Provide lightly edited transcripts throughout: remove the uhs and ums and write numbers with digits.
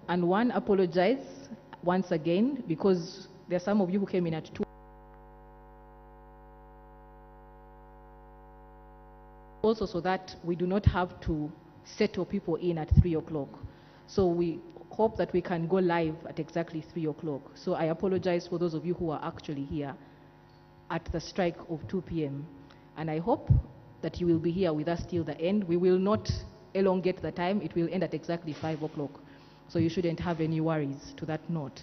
and one, apologize once again because there are some of you who came in at 2. Also so that we do not have to settle people in at 3 o'clock. So we hope that we can go live at exactly 3 o'clock. So I apologize for those of you who are actually here at the strike of 2 p.m. And I hope that you will be here with us till the end. We will not elongate the time. It will end at exactly 5 o'clock. So you shouldn't have any worries to that note.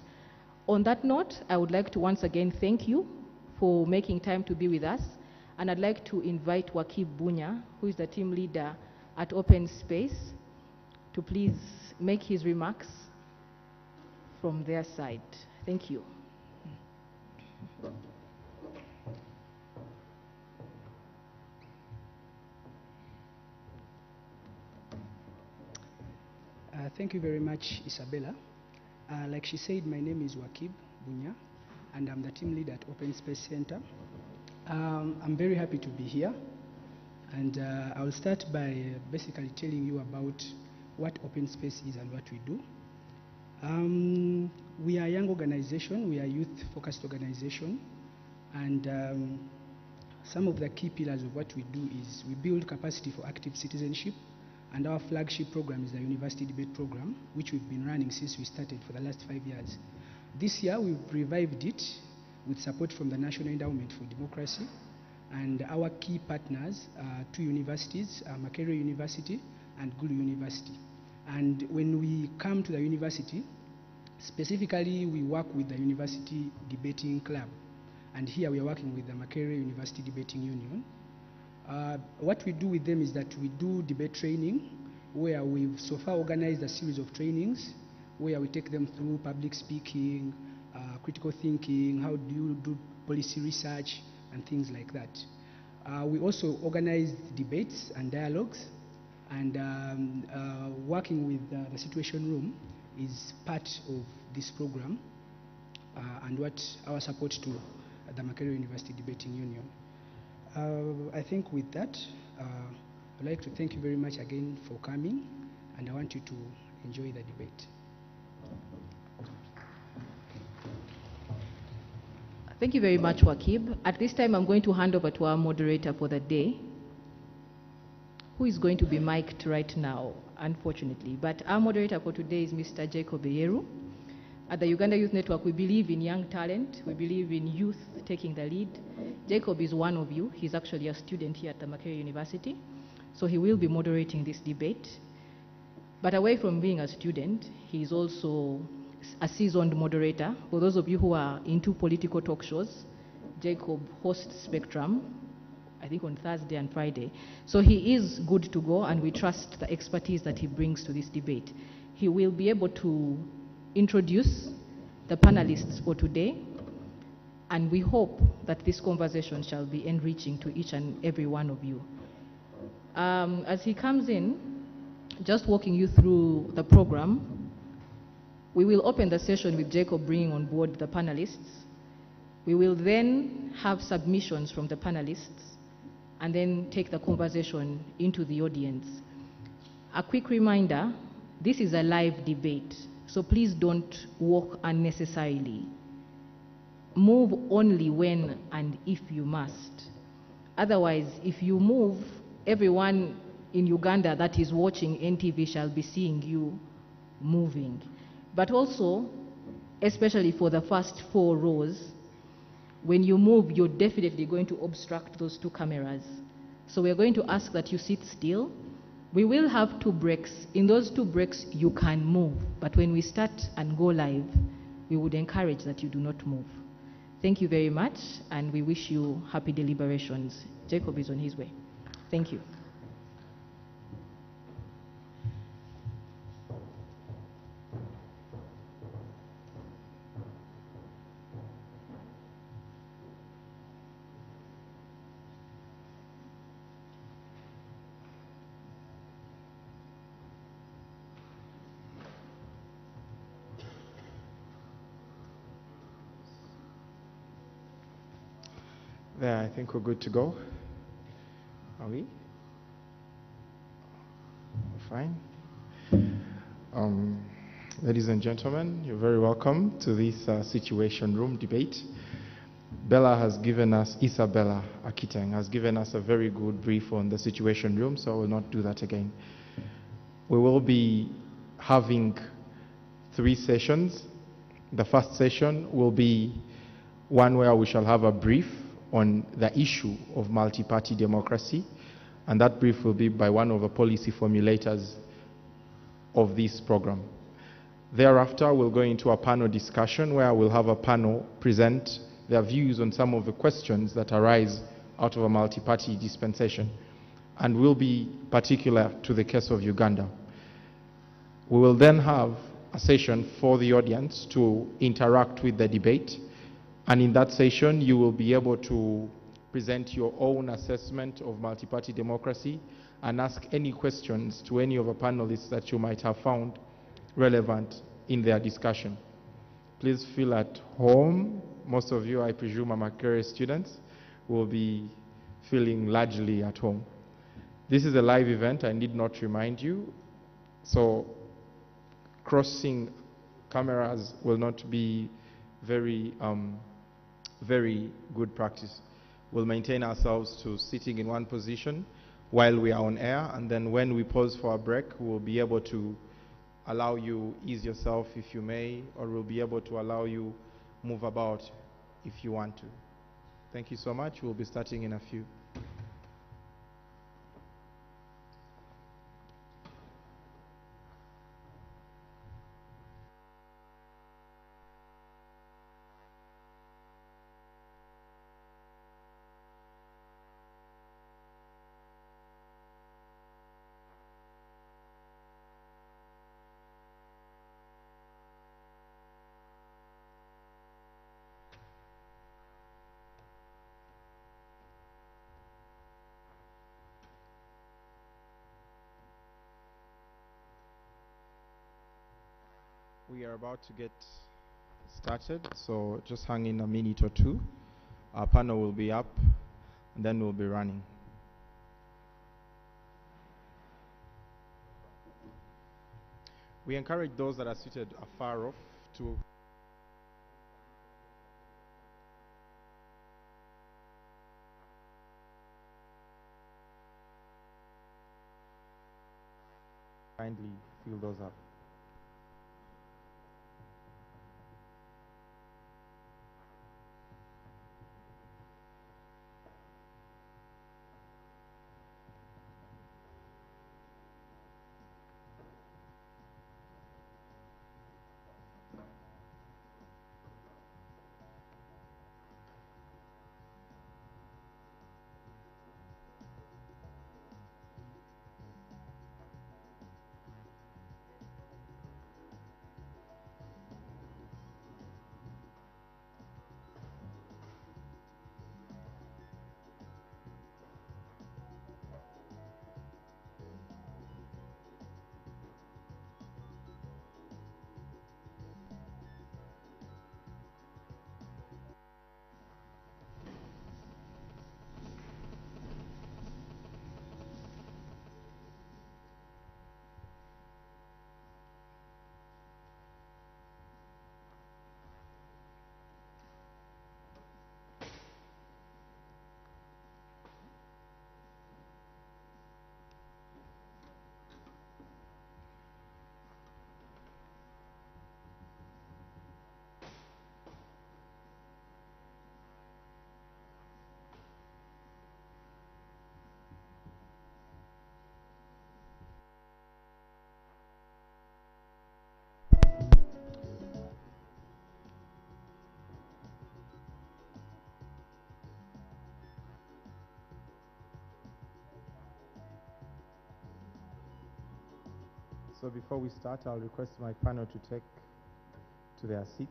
On that note, I would like to once again thank you for making time to be with us. And I'd like to invite Wakib Bunya, who is the team leader at Open Space, to please make his remarks from their side. Thank you. Thank you very much, Isabella. Like she said, my name is Wakib Bunya, and I'm the team leader at Open Space Center. I'm very happy to be here, and I'll start by basically telling you about what Open Space is and what we do. We are a young organization, we are a youth-focused organization, and some of the key pillars of what we do is we build capacity for active citizenship, and our flagship program is the University Debate Program, which we've been running since we started for the last 5 years. This year, we've revived it with support from the National Endowment for Democracy, and our key partners are 2 universities, Makerere University and Gulu University. And when we come to the university, specifically we work with the University Debating Club, and here we are working with the Makerere University Debating Union. What we do with them is that we do debate training, where we've so far organized a series of trainings where we take them through public speaking, critical thinking, how do you do policy research, and things like that. We also organize debates and dialogues, and working with the Situation Room is part of this program, and what our support to the Makerere University Debating Union. I think with that, I'd like to thank you very much again for coming, and I want you to enjoy the debate. Thank you very much, Wakib. At this time, I'm going to hand over to our moderator for the day, who is going to be mic'd right now, unfortunately. But our moderator for today is Mr. Jacob Eyeru. At the Uganda Youth Network, we believe in young talent. We believe in youth taking the lead. Jacob is one of you. He's actually a student here at the Makerere University. So he will be moderating this debate. But away from being a student, he's also a seasoned moderator. For those of you who are into political talk shows, Jacob hosts Spectrum, I think on Thursday and Friday. So he is good to go, and we trust the expertise that he brings to this debate. He will be able to introduce the panelists for today, and we hope that this conversation shall be enriching to each and every one of you. As he comes in, just walking you through the program, we will open the session with Jacob bringing on board the panelists. We will then have submissions from the panelists, and then take the conversation into the audience. A quick reminder, this is a live debate, so please don't walk unnecessarily. Move only when and if you must. Otherwise, if you move, everyone in Uganda that is watching NTV shall be seeing you moving. But also, especially for the first 4 rows, when you move, you're definitely going to obstruct those 2 cameras. So we're going to ask that you sit still. We will have 2 breaks. In those 2 breaks, you can move. But when we start and go live, we would encourage that you do not move. Thank you very much, and we wish you happy deliberations. Jacob is on his way. Thank you. There, I think we're good to go. Are we? We're fine. Ladies and gentlemen, you're very welcome to this Situation Room debate. Isabella Akiteng has given us a very good brief on the Situation Room, so I will not do that again. We will be having 3 sessions. The first session will be one where we shall have a brief on the issue of multi-party democracy, and that brief will be by one of the policy formulators of this program. Thereafter, we'll go into a panel discussion where we'll have a panel present their views on some of the questions that arise out of a multi-party dispensation, and will be particular to the case of Uganda. We will then have a session for the audience to interact with the debate, and in that session you will be able to present your own assessment of multi-party democracy and ask any questions to any of the panelists that you might have found relevant in their discussion. Please feel at home. Most of you, I presume, are Makerere students, will be feeling largely at home. This is a live event, I need not remind you, so crossing cameras will not be very good practice. We'll maintain ourselves to sitting in one position while we are on air, and then when we pause for a break, we'll be able to allow you ease yourself if you may, or we'll be able to allow you move about if you want to. Thank you so much. We'll be starting in a few. We are about to get started, so just hang in a minute or two. Our panel will be up, and then we'll be running. We encourage those that are seated afar off to kindly fill those up. So before we start, I'll request my panel to take to their seats.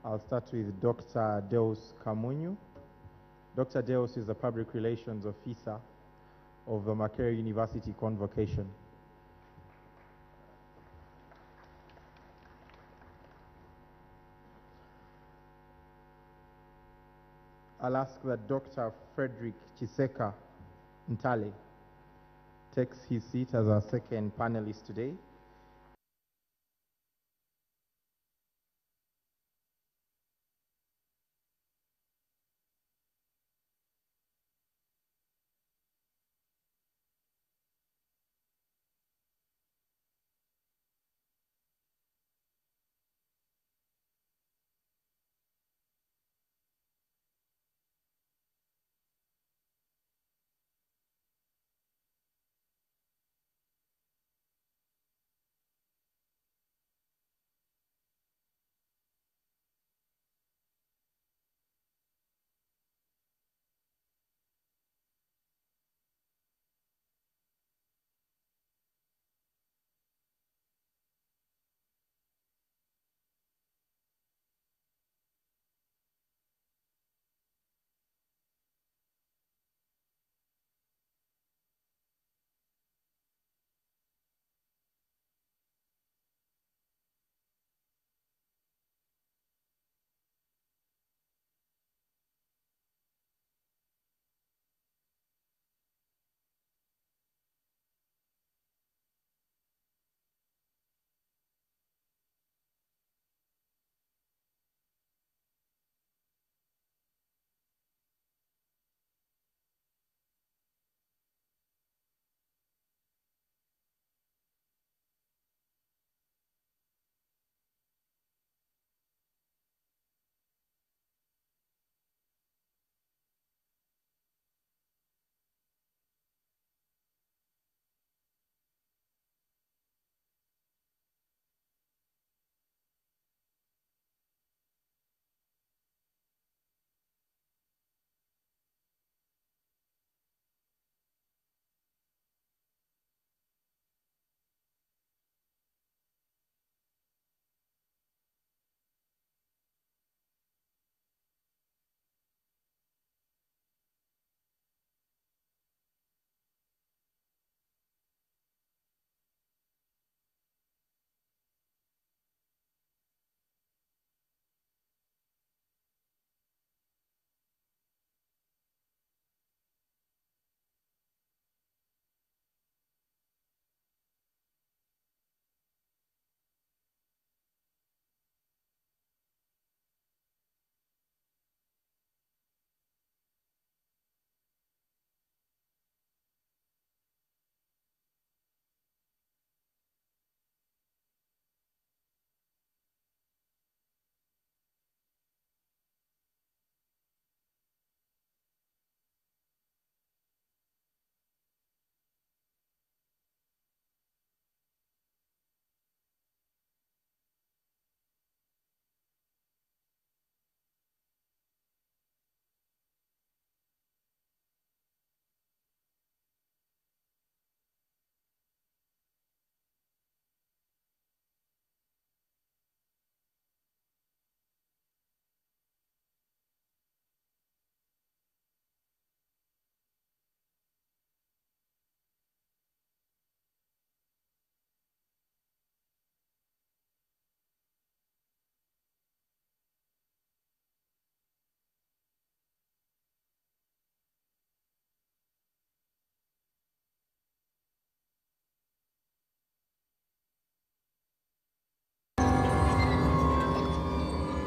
I'll start with Dr. Deus Kamunyu. Dr. Deus is the Public Relations Officer of the Makerere University Convocation. I'll ask that Dr. Frederick Chiseka Ntale takes his seat as our second panelist today.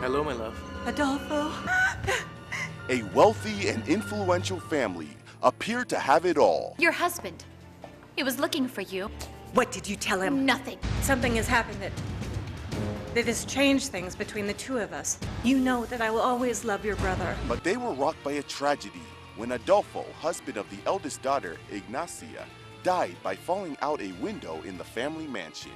Hello, my love. Adolfo. A wealthy and influential family appeared to have it all. Your husband. He was looking for you. What did you tell him? Nothing. Something has happened that has changed things between the two of us. You know that I will always love your brother. But they were rocked by a tragedy when Adolfo, husband of the eldest daughter, Ignacia, died by falling out a window in the family mansion.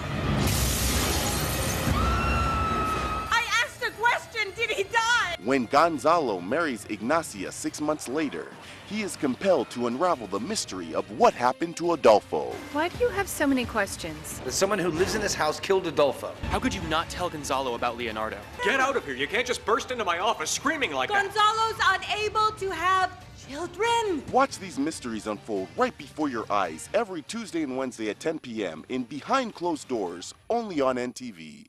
I asked a question, did he die? When Gonzalo marries Ignacia 6 months later, he is compelled to unravel the mystery of what happened to Adolfo. Why do you have so many questions? Someone who lives in this house killed Adolfo. How could you not tell Gonzalo about Leonardo? Get out of here. You can't just burst into my office screaming like that. Gonzalo's unable to have children. Watch these mysteries unfold right before your eyes every Tuesday and Wednesday at 10 p.m. in Behind Closed Doors, only on NTV.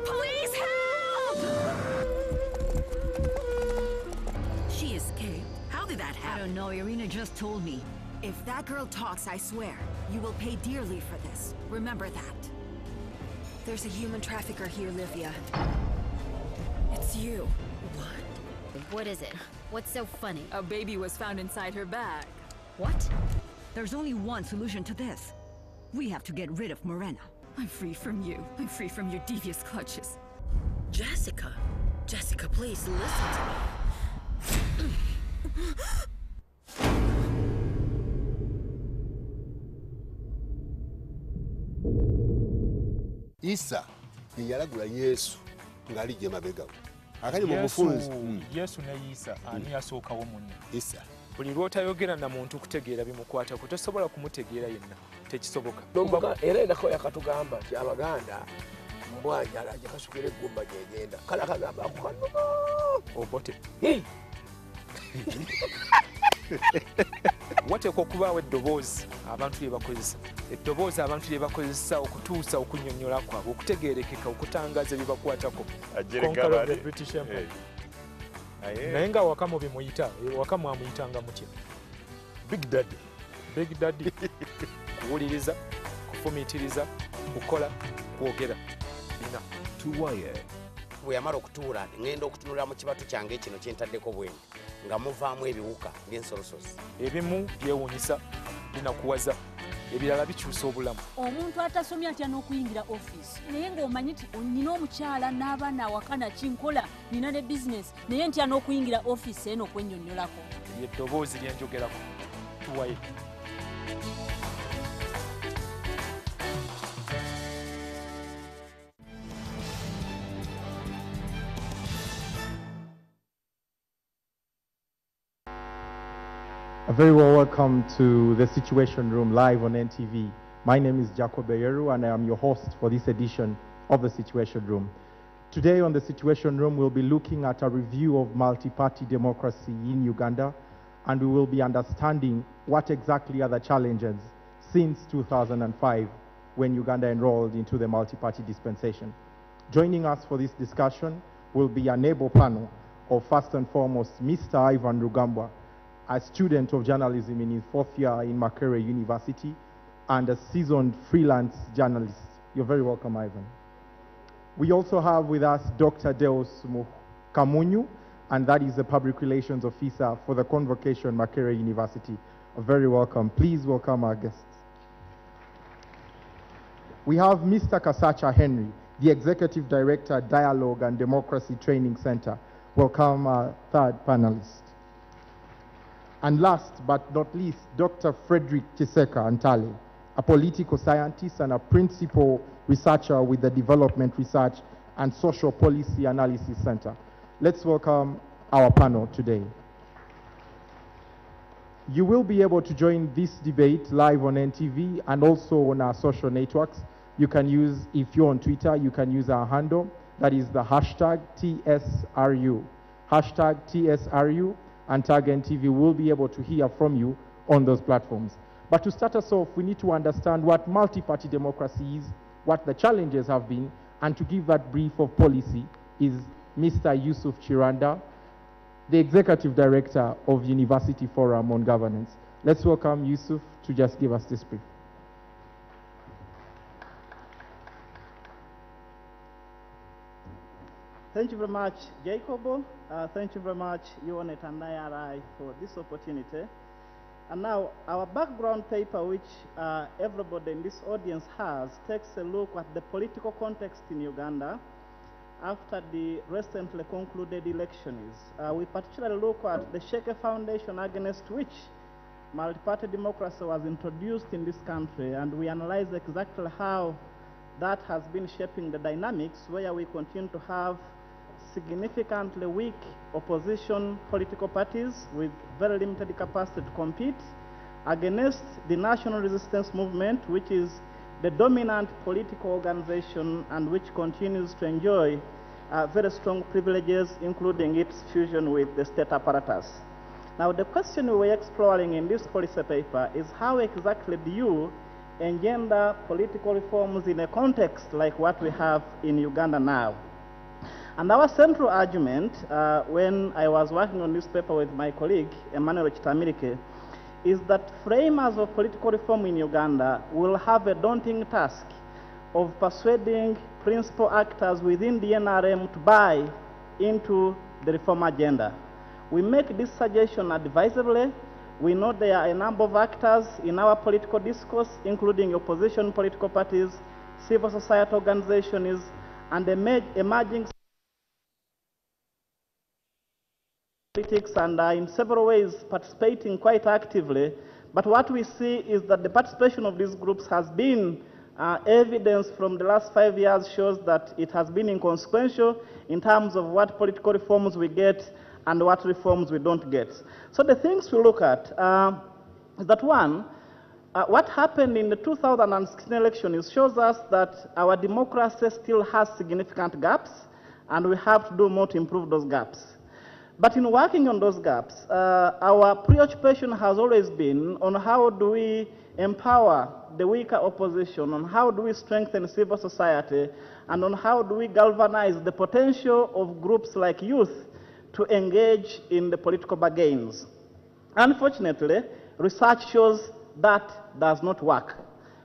Please help! She escaped. How did that happen? I don't know. Irina just told me. If that girl talks, I swear, you will pay dearly for this. Remember that. There's a human trafficker here, Livia. It's you. What? What is it? What's so funny? A baby was found inside her bag. What? There's only one solution to this. We have to get rid of Morena. I'm free from you. I'm free from your devious clutches. Jessica. Jessica, please listen to me. Isa yalagula Yesu ng'alijja mabega we. Akali mu bufunzi. Yesu ne Isa ani yasookawo munne. Isa. Buli lw'otayogera na muntu kutegeera bimukwatako tosobola kumutegeera yenna. Tekisoboka. Era erako yakatugamba nti Abaganda mbwanjala ajja kasukira eggumba gyegenda. Kale akagamba ako kano. Obote. Wateekwa okubaawo eddoboozi abantu lye bakozesa. Eddoboozi abantu lye bakozesa okutuusa okunnyonnyola kwabwe okutegeerekeka okutangaza bye bakwatako. Conqueror of the British Empire. Naye nga Wakamu bimuyita, Wakamu amuyitanga mutya? Big Daddy. Big Daddy. Kuwuliriza, kufumiitiriza, kukola, kwogera. Bina. Tuwaye. Bwe yamala okutuula ngenda okutunulira mu kibatu kyange kino kye ntaddeko bwendi nga muvaamu ebiwuka by'ensolosozi. Ebimu byewuunyisa, binakuwaza, ebirala bikyusa obulamu. Omuntu atasomye atya n'okuyingira ofiisi naye ng'omanyi nti nina omukyala n'abaana awaka nakinkola nina ne bizinesi naye ntya n'okuyingira ofiisi eno okwennyonnyolako. Eddoboozi lye njogerako. Tuwaye. A very well welcome to the Situation Room live on NTV. My name is Jacob Beyeru and I am your host for this edition of the Situation Room. Today on the Situation Room we'll be looking at a review of multi-party democracy in Uganda, and we will be understanding what exactly are the challenges since 2005 when Uganda enrolled into the multi-party dispensation. Joining us for this discussion will be an able panel of first and foremost Mr. Ivan Rugambwa, a student of journalism in his fourth year in Makerere University and a seasoned freelance journalist. You're very welcome, Ivan. We also have with us Dr. Deus Kamunyu, and that is the Public Relations Officer for the Convocation Makerere University. Very welcome. Please welcome our guests. We have Mr. Kasacha Henry, the Executive Director, Dialogue and Democracy Training Center. Welcome our third panelist. And last but not least, Dr. Frederick Chiseka Antale, a political scientist and a principal researcher with the Development Research and Social Policy Analysis Center. Let's welcome our panel today. You will be able to join this debate live on NTV and also on our social networks. You can use, if you're on Twitter, you can use our handle, that is the hashtag TSRU. Hashtag TSRU. And Tag NTV will be able to hear from you on those platforms. But to start us off, we need to understand what multi-party democracy is, what the challenges have been, and to give that brief of policy is Mr. Yusuf Chiranda, the Executive Director of University Forum on Governance. Let's welcome Yusuf to just give us this brief. Thank you very much, Jacobo. Thank you very much, UNET and IRI, for this opportunity. And now, our background paper, which everybody in this audience has, takes a look at the political context in Uganda after the recently concluded elections. We particularly look at the Sheke Foundation against which multi-party democracy was introduced in this country, and we analyze exactly how that has been shaping the dynamics, where we continue to have significantly weak opposition political parties with very limited capacity to compete against the National Resistance Movement, which is the dominant political organization and which continues to enjoy very strong privileges, including its fusion with the state apparatus. Now, the question we were exploring in this policy paper is how exactly do you engender political reforms in a context like what we have in Uganda now? And our central argument, when I was working on this paper with my colleague, Emmanuel Chitamirike, is that framers of political reform in Uganda will have a daunting task of persuading principal actors within the NRM to buy into the reform agenda. We make this suggestion advisedly. We know there are a number of actors in our political discourse, including opposition political parties, civil society organizations, and emerging politics, and in several ways participating quite actively. But what we see is that the participation of these groups has been evidence from the last 5 years shows that it has been inconsequential in terms of what political reforms we get and what reforms we don't get. So the things we look at is that one, what happened in the 2016 election shows us that our democracy still has significant gaps, and we have to do more to improve those gaps. But in working on those gaps, our preoccupation has always been on how do we empower the weaker opposition, on how do we strengthen civil society, and on how do we galvanize the potential of groups like youth to engage in the political bargains. Unfortunately, research shows that does not work.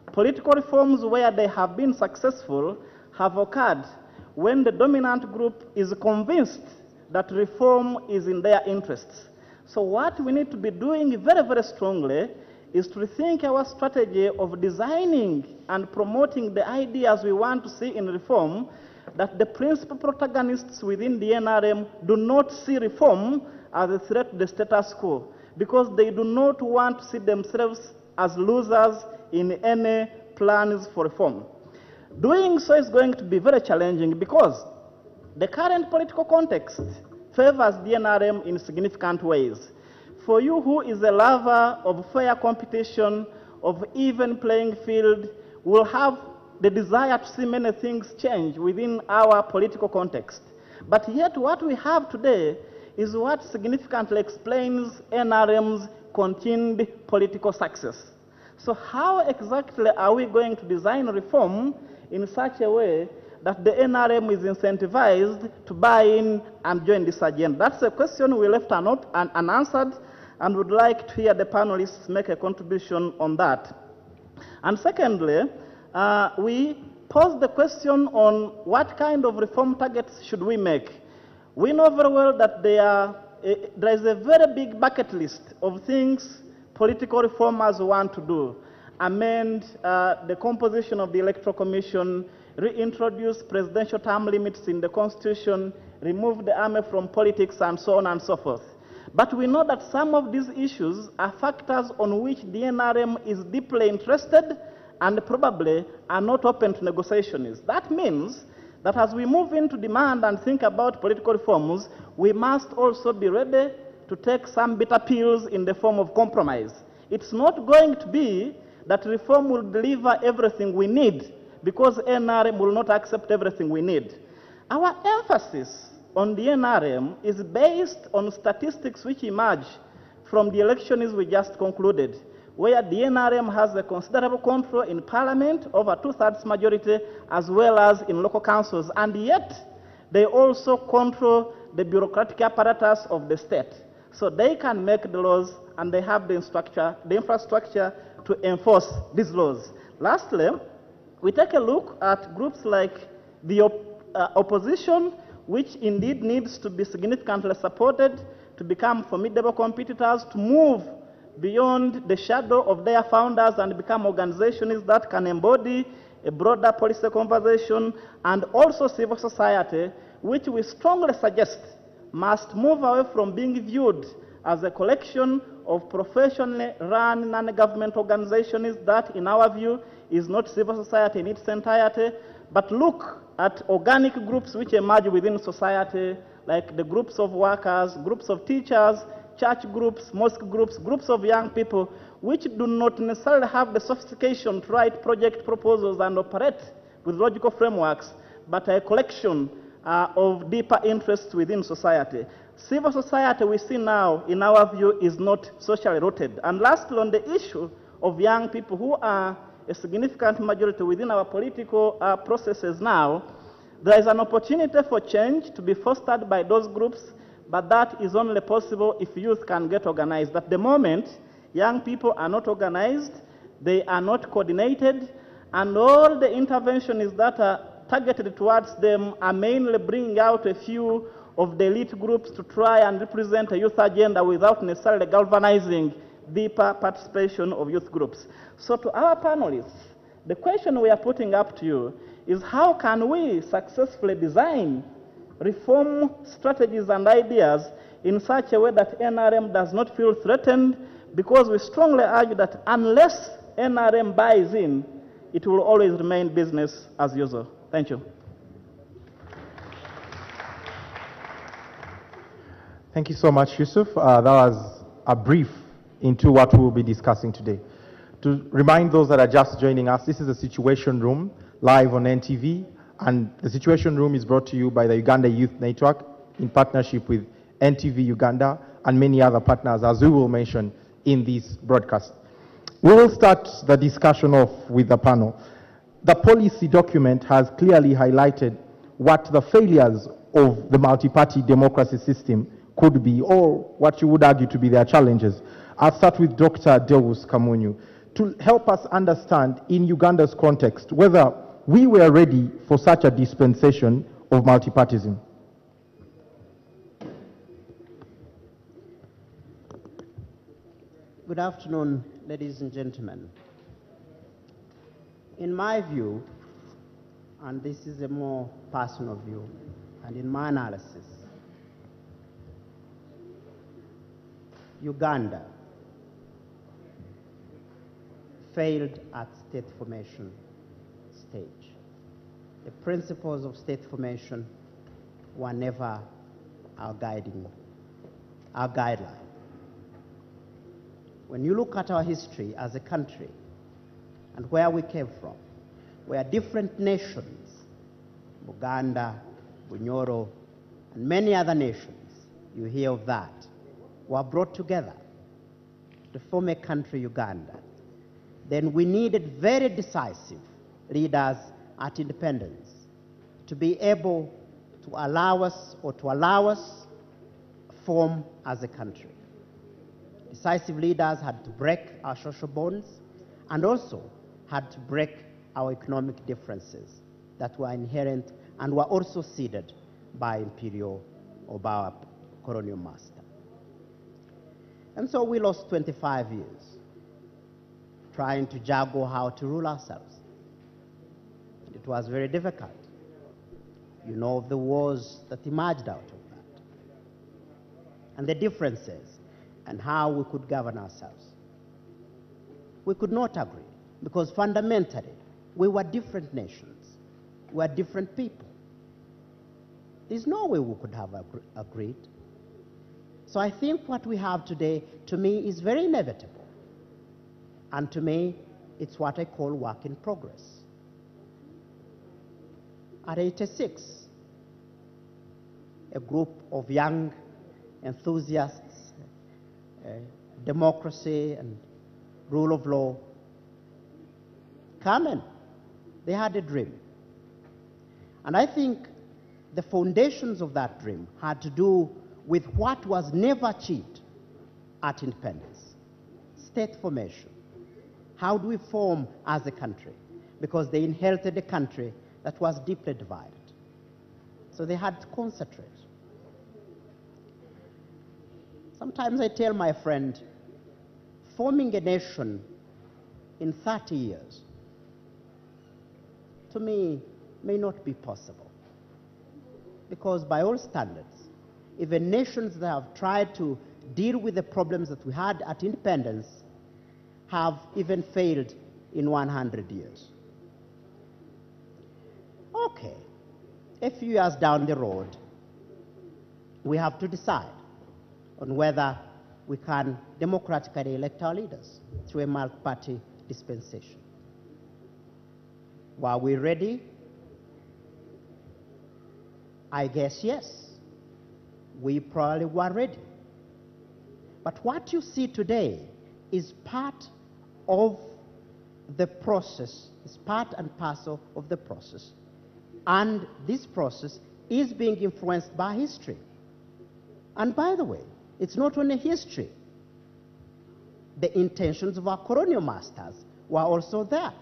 Political reforms where they have been successful have occurred when the dominant group is convinced that reform is in their interests. So what we need to be doing very, very strongly is to rethink our strategy of designing and promoting the ideas we want to see in reform, that the principal protagonists within the NRM do not see reform as a threat to the status quo, because they do not want to see themselves as losers in any plans for reform. Doing so is going to be very challenging because the current political context favors the NRM in significant ways. For you who is a lover of fair competition, of even playing field, will have the desire to see many things change within our political context. But yet what we have today is what significantly explains NRM's continued political success. So how exactly are we going to design reform in such a way that the NRM is incentivized to buy in and join this agenda? That's a question we left unanswered, and would like to hear the panelists make a contribution on that. And secondly, we pose the question on what kind of reform targets should we make. We know very well that there is a very big bucket list of things political reformers want to do. Amend the composition of the Electoral Commission, reintroduce presidential term limits in the Constitution, remove the army from politics, and so on and so forth. But we know that some of these issues are factors on which the NRM is deeply interested and probably are not open to negotiations. That means that as we move into demand and think about political reforms, we must also be ready to take some bitter pills in the form of compromise. It's not going to be that reform will deliver everything we need, because NRM will not accept everything we need. Our emphasis on the NRM is based on statistics which emerge from the elections we just concluded, where the NRM has a considerable control in parliament, over 2/3 majority, as well as in local councils, and yet they also control the bureaucratic apparatus of the state. so they can make the laws and they have the infrastructure to enforce these laws. Lastly, we take a look at groups like the opposition, which indeed needs to be significantly supported to become formidable competitors, to move beyond the shadow of their founders and become organizations that can embody a broader policy conversation, and also civil society, which we strongly suggest must move away from being viewed as a collection of professionally run non-government organizations that, in our view, is not civil society in its entirety, but look at organic groups which emerge within society, like the groups of workers, groups of teachers, church groups, mosque groups, groups of young people, which do not necessarily have the sophistication to write project proposals and operate with logical frameworks, but a collection of deeper interests within society. Civil society we see now, in our view, is not socially rooted. And lastly, on the issue of young people who are a significant majority within our political processes now, there is an opportunity for change to be fostered by those groups, but that is only possible if youth can get organized. At the moment, young people are not organized, they are not coordinated, and all the interventions that are targeted towards them are mainly bringing out a few of the elite groups to try and represent a youth agenda without necessarily galvanizing deeper participation of youth groups. So to our panelists, the question we are putting up to you is how can we successfully design reform strategies and ideas in such a way that NRM does not feel threatened, because we strongly argue that unless NRM buys in, it will always remain business as usual. Thank you. Thank you so much, Yusuf. That was a brief into what we will be discussing today. To remind those that are just joining us, this is the Situation Room live on NTV, and the Situation Room is brought to you by the Uganda Youth Network in partnership with NTV Uganda and many other partners, as we will mention in this broadcast. We will start the discussion off with the panel. The policy document has clearly highlighted what the failures of the multi-party democracy system could be, or what you would argue to be their challenges. I'll start with Dr. Deus Kamunyu to help us understand, in Uganda's context, whether we were ready for such a dispensation of multipartism. Good afternoon, ladies and gentlemen. In my view, and this is a more personal view, and in my analysis, Uganda failed at state formation stage. The principles of state formation were never our guideline. When you look at our history as a country and where we came from, where different nations, Uganda, Bunyoro, and many other nations, you hear of that, were brought together to form a country, Uganda, then we needed very decisive leaders at independence to be able to allow us form as a country. Decisive leaders had to break our social bonds and also had to break our economic differences that were inherent and were also seeded by imperial or by our colonial master. And so we lost 25 years trying to juggle how to rule ourselves. It was very difficult. You know of the wars that emerged out of that, and the differences and how we could govern ourselves. We could not agree because fundamentally we were different nations. We were different people. There's no way we could have agreed. So I think what we have today, to me, is very inevitable. And to me, it's what I call work in progress. At 86, a group of young enthusiasts, democracy and rule of law, come in. They had a dream. And I think the foundations of that dream had to do with what was never achieved at independence. State formation. How do we form as a country? Because they inherited a country that was deeply divided. So they had to concentrate. Sometimes I tell my friend, forming a nation in 30 years, to me, may not be possible. Because by all standards, even nations that have tried to deal with the problems that we had at independence have even failed in 100 years. Okay, a few years down the road, we have to decide on whether we can democratically elect our leaders through a multi-party dispensation. Were we ready? I guess yes. We probably were ready. But what you see today is part of the process, is part and parcel of the process. And this process is being influenced by history. And by the way, it's not only history. The intentions of our colonial masters were also there.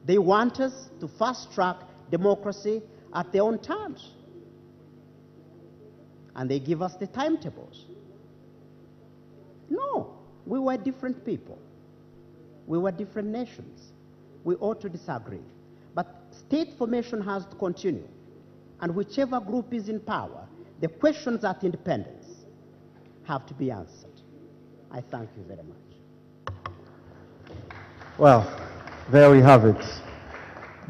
They want us to fast-track democracy at their own terms. And they give us the timetables. No, we were different people. We were different nations. We ought to disagree. But state formation has to continue. And whichever group is in power, the questions at independence have to be answered. I thank you very much. Well, there we have it.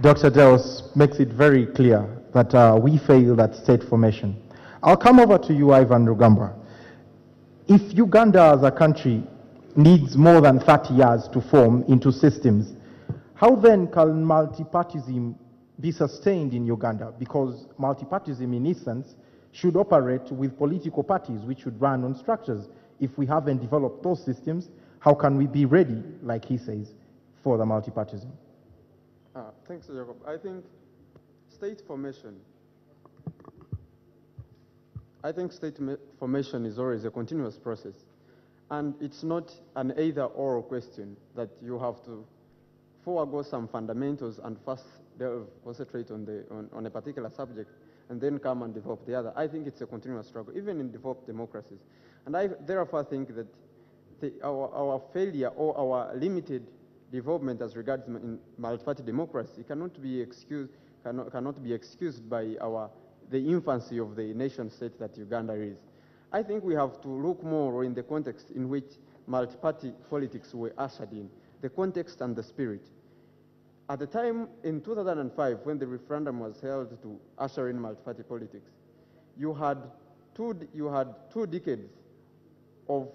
Dr. Dels makes it very clear that we failed at state formation. I'll come over to you, Ivan Rugambwa. If Uganda as a country needs more than 30 years to form into systems, how then can multipartyism be sustained in Uganda? Because multipartyism, in essence, should operate with political parties which should run on structures. If we haven't developed those systems, how can we be ready, like he says, for the multipartyism? Thanks, Jacob. I think state formation is always a continuous process. And it's not an either-or question that you have to forego some fundamentals and first concentrate on a particular subject and then come and develop the other. I think it's a continuous struggle, even in developed democracies. And I therefore think that our failure or our limited development as regards in multi-party democracy cannot be excused by the infancy of the nation state that Uganda is. I think we have to look more in the context in which multi-party politics were ushered in, the context and the spirit. At the time in 2005, when the referendum was held to usher in multi-party politics, you had two decades of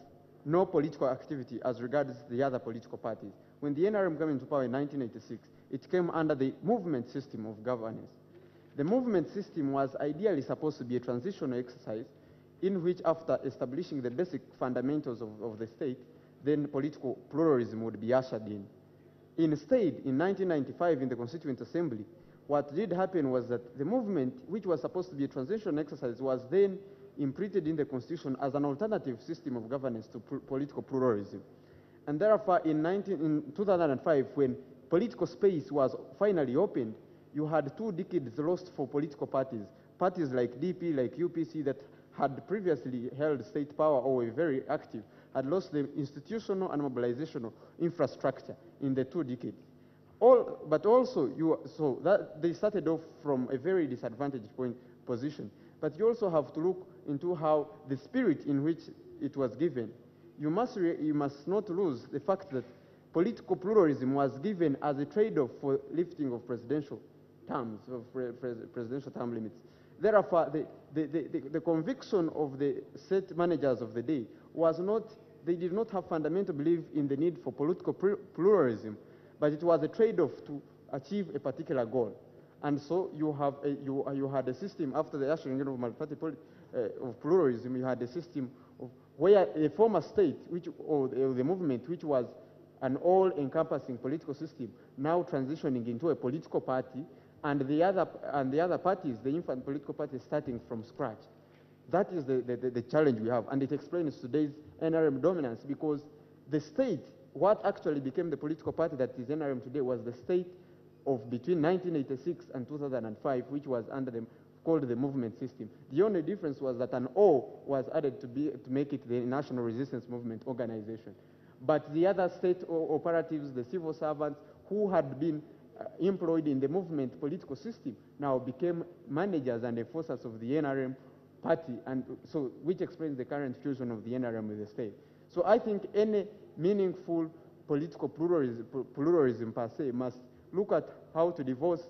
no political activity as regards the other political parties. When the NRM came into power in 1986, it came under the movement system of governance. The movement system was ideally supposed to be a transitional exercise in which, after establishing the basic fundamentals of the state, then political pluralism would be ushered in. Instead, in 1995, in the Constituent Assembly, what did happen was that the movement, which was supposed to be a transitional exercise, was then imprinted in the Constitution as an alternative system of governance to political pluralism. And therefore, in 2005, when political space was finally opened, you had 2 decades lost for political parties. Parties like DP, like UPC, that had previously held state power or were very active, had lost the institutional and mobilizational infrastructure in the 2 decades. But also, they started off from a very disadvantaged position. But you also have to look into how the spirit in which it was given. You must not lose the fact that political pluralism was given as a trade-off for lifting of presidential terms, of presidential term limits. Therefore, the conviction of the state managers of the day was not, they did not have fundamental belief in the need for political pluralism, but it was a trade-off to achieve a particular goal. And so you had a system, after the ushering in of multi-party of pluralism, you had a system of where a former state, or the movement, which was an all-encompassing political system, now transitioning into a political party, and the other parties, the infant political parties, starting from scratch. That is the challenge we have, and it explains today's NRM dominance, because the state, what actually became the political party that is NRM today, was the state of between 1986 and 2005, which was under the called the movement system. The only difference was that an O was added to make it the National Resistance Movement Organization. But the other state operatives, the civil servants who had been employed in the movement political system, now became managers and enforcers of the NRM party, and so which explains the current fusion of the NRM with the state. So I think any meaningful political pluralism per se must look at how to divorce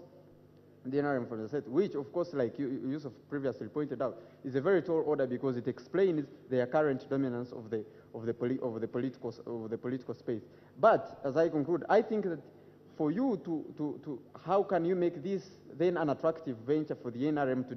the NRM from the state, which of course, like Yusuf previously pointed out, is a very tall order because it explains their current dominance of the political space. But as I conclude, I think that for you to how can you make this then an attractive venture for the NRM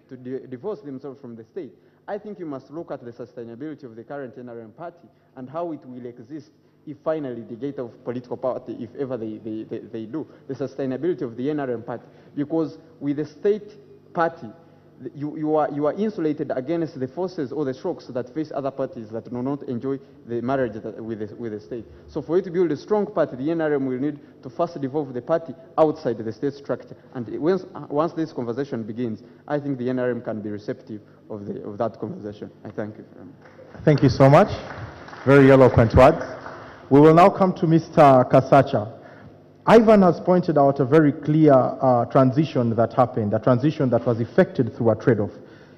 to divorce themselves from the state? I think you must look at the sustainability of the current NRM party and how it will exist if finally they get of political party, if ever they do, the sustainability of the NRM party. Because with the state party, you are insulated against the forces or the shocks that face other parties that do not enjoy the marriage with the state. So for you to build a strong party, the NRM will need to first devolve the party outside the state structure. And once this conversation begins, I think the NRM can be receptive of that conversation. I thank you very much. Thank you so much. Very eloquent words. We will now come to Mr. Kasacha. Ivan has pointed out a very clear transition that happened, a transition that was effected through a trade-off.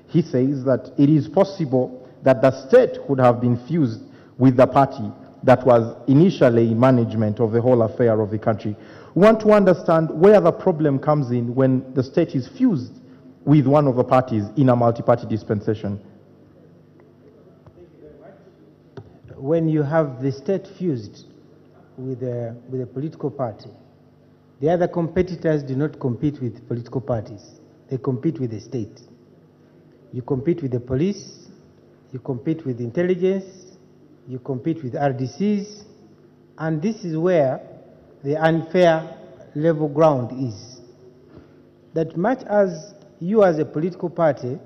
He says that it is possible that the state could have been fused with the party that was initially management of the whole affair of the country. We want to understand where the problem comes in when the state is fused with one of the parties in a multi-party dispensation. When you have the state fused with a political party, the other competitors do not compete with political parties. They compete with the state. You compete with the police, you compete with intelligence, you compete with RDCs, and this is where the unfair level ground is. That much as you as a political party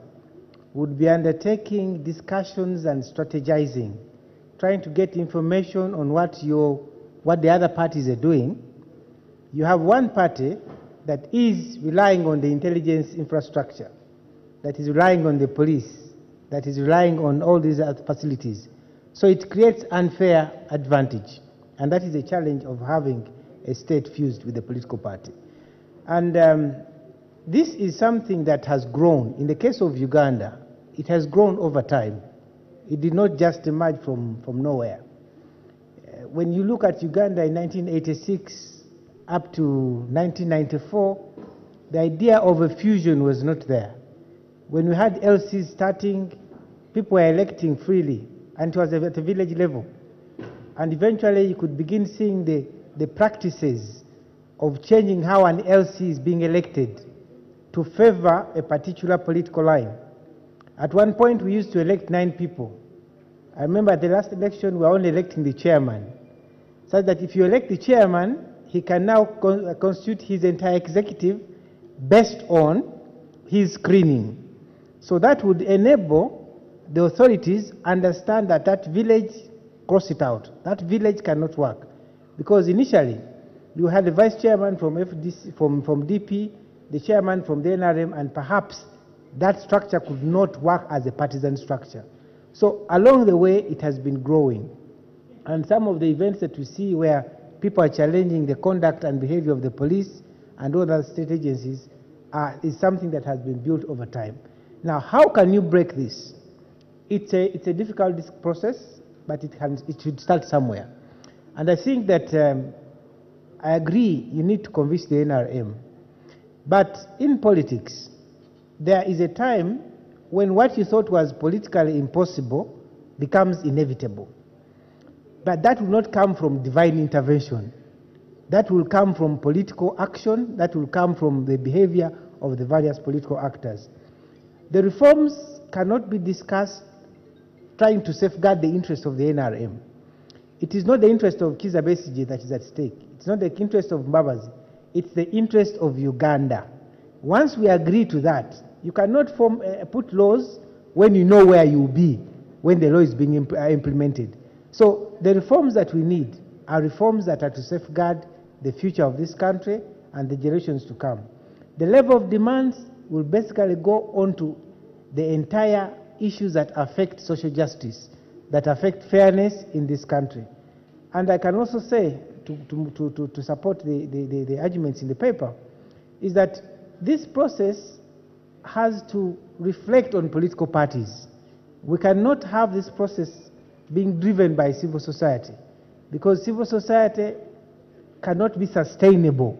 would be undertaking discussions and strategizing, trying to get information on what the other parties are doing, you have one party that is relying on the intelligence infrastructure, that is relying on the police, that is relying on all these other facilities. So it creates unfair advantage, and that is the challenge of having a state fused with a political party. And this is something that has grown. In the case of Uganda, it has grown over time. It did not just emerge from nowhere. When you look at Uganda in 1986 up to 1994, the idea of a fusion was not there. When we had LCs starting, people were electing freely, and it was at the village level. And eventually you could begin seeing the practices of changing how an LC is being elected to favor a particular political line. At one point, we used to elect 9 people. I remember at the last election, we were only electing the chairman. So that if you elect the chairman, he can now constitute his entire executive based on his screening. So that would enable the authorities understand that that village, cross it out. That village cannot work. Because initially, you had the vice chairman from FDC, from DP, the chairman from the NRM, and perhaps that structure could not work as a partisan structure. So along the way, it has been growing. And some of the events that we see where people are challenging the conduct and behavior of the police and other state agencies is something that has been built over time. Now, how can you break this? It's a difficult process, but it should start somewhere. And I think that I agree you need to convince the NRM. But in politics, there is a time when what you thought was politically impossible becomes inevitable. But that will not come from divine intervention. That will come from political action, that will come from the behavior of the various political actors. The reforms cannot be discussed trying to safeguard the interests of the NRM. It is not the interest of Kizza Besigye that is at stake. It's not the interest of Mbabazi. It's the interest of Uganda. Once we agree to that, you cannot put laws when you know where you'll be when the law is being implemented. So the reforms that we need are reforms that are to safeguard the future of this country and the generations to come. The level of demands will basically go on to the entire issues that affect social justice, that affect fairness in this country. And I can also say, to support the arguments in the paper, is that this process has to reflect on political parties. We cannot have this process being driven by civil society, because civil society cannot be sustainable.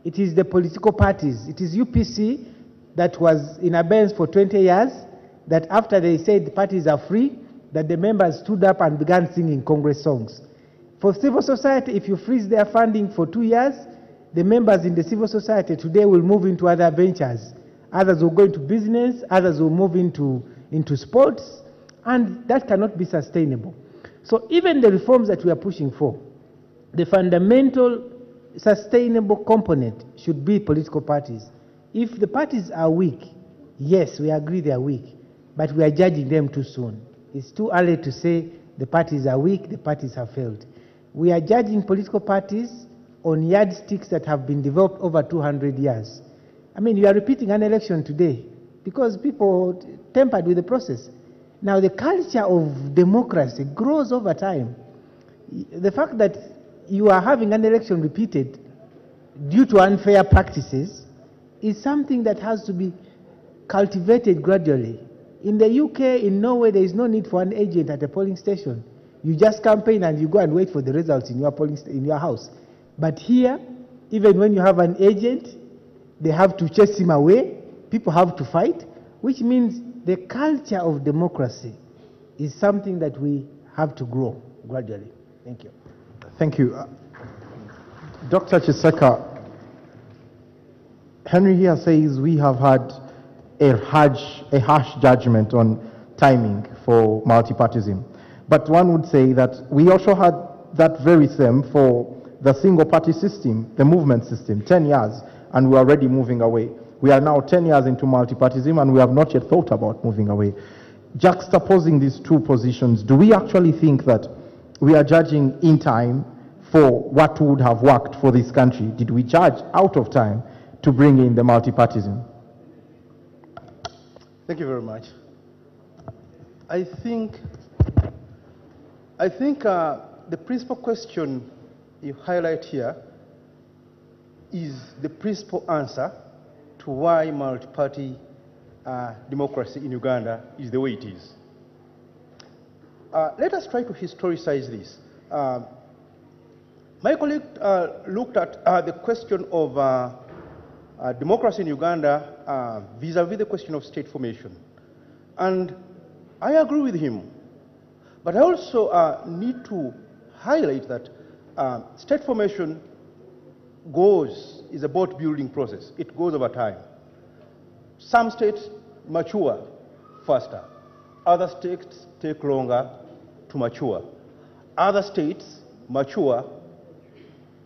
It is the political parties. It is UPC that was in abeyance for 20 years, that after they said the parties are free, that the members stood up and began singing Congress songs. For civil society, if you freeze their funding for 2 years, the members in the civil society today will move into other ventures. Others will go into business, others will move into sports, and that cannot be sustainable. So even the reforms that we are pushing for, the fundamental sustainable component should be political parties. If the parties are weak, yes, we agree they are weak, but we are judging them too soon. It's too early to say the parties are weak, the parties have failed. We are judging political parties on yardsticks that have been developed over 200 years. I mean, you are repeating an election today because people tampered with the process. Now, the culture of democracy grows over time. The fact that you are having an election repeated due to unfair practices is something that has to be cultivated gradually. In the UK, in Norway, there is no need for an agent at a polling station. You just campaign and you go and wait for the results in your house. But here, even when you have an agent, they have to chase him away. People have to fight, which means the culture of democracy is something that we have to grow gradually. Thank you. Thank you. Dr. Chiseka, Henry here says we have had a harsh judgment on timing for multipartism. But one would say that we also had that very same for the single-party system, the movement system, 10 years, and we are already moving away. We are now 10 years into multipartism, and we have not yet thought about moving away. Juxtaposing these two positions, do we actually think that we are judging in time for what would have worked for this country? Did we judge out of time to bring in the multipartism? Thank you very much. I think the principal question you highlight here is the principal answer to why multi-party democracy in Uganda is the way it is. Let us try to historicize this. My colleague looked at the question of democracy in Uganda vis-à-vis the question of state formation. And I agree with him. But I also need to highlight that state formation is about building process. It goes over time. Some states mature faster. Other states take longer to mature. Other states mature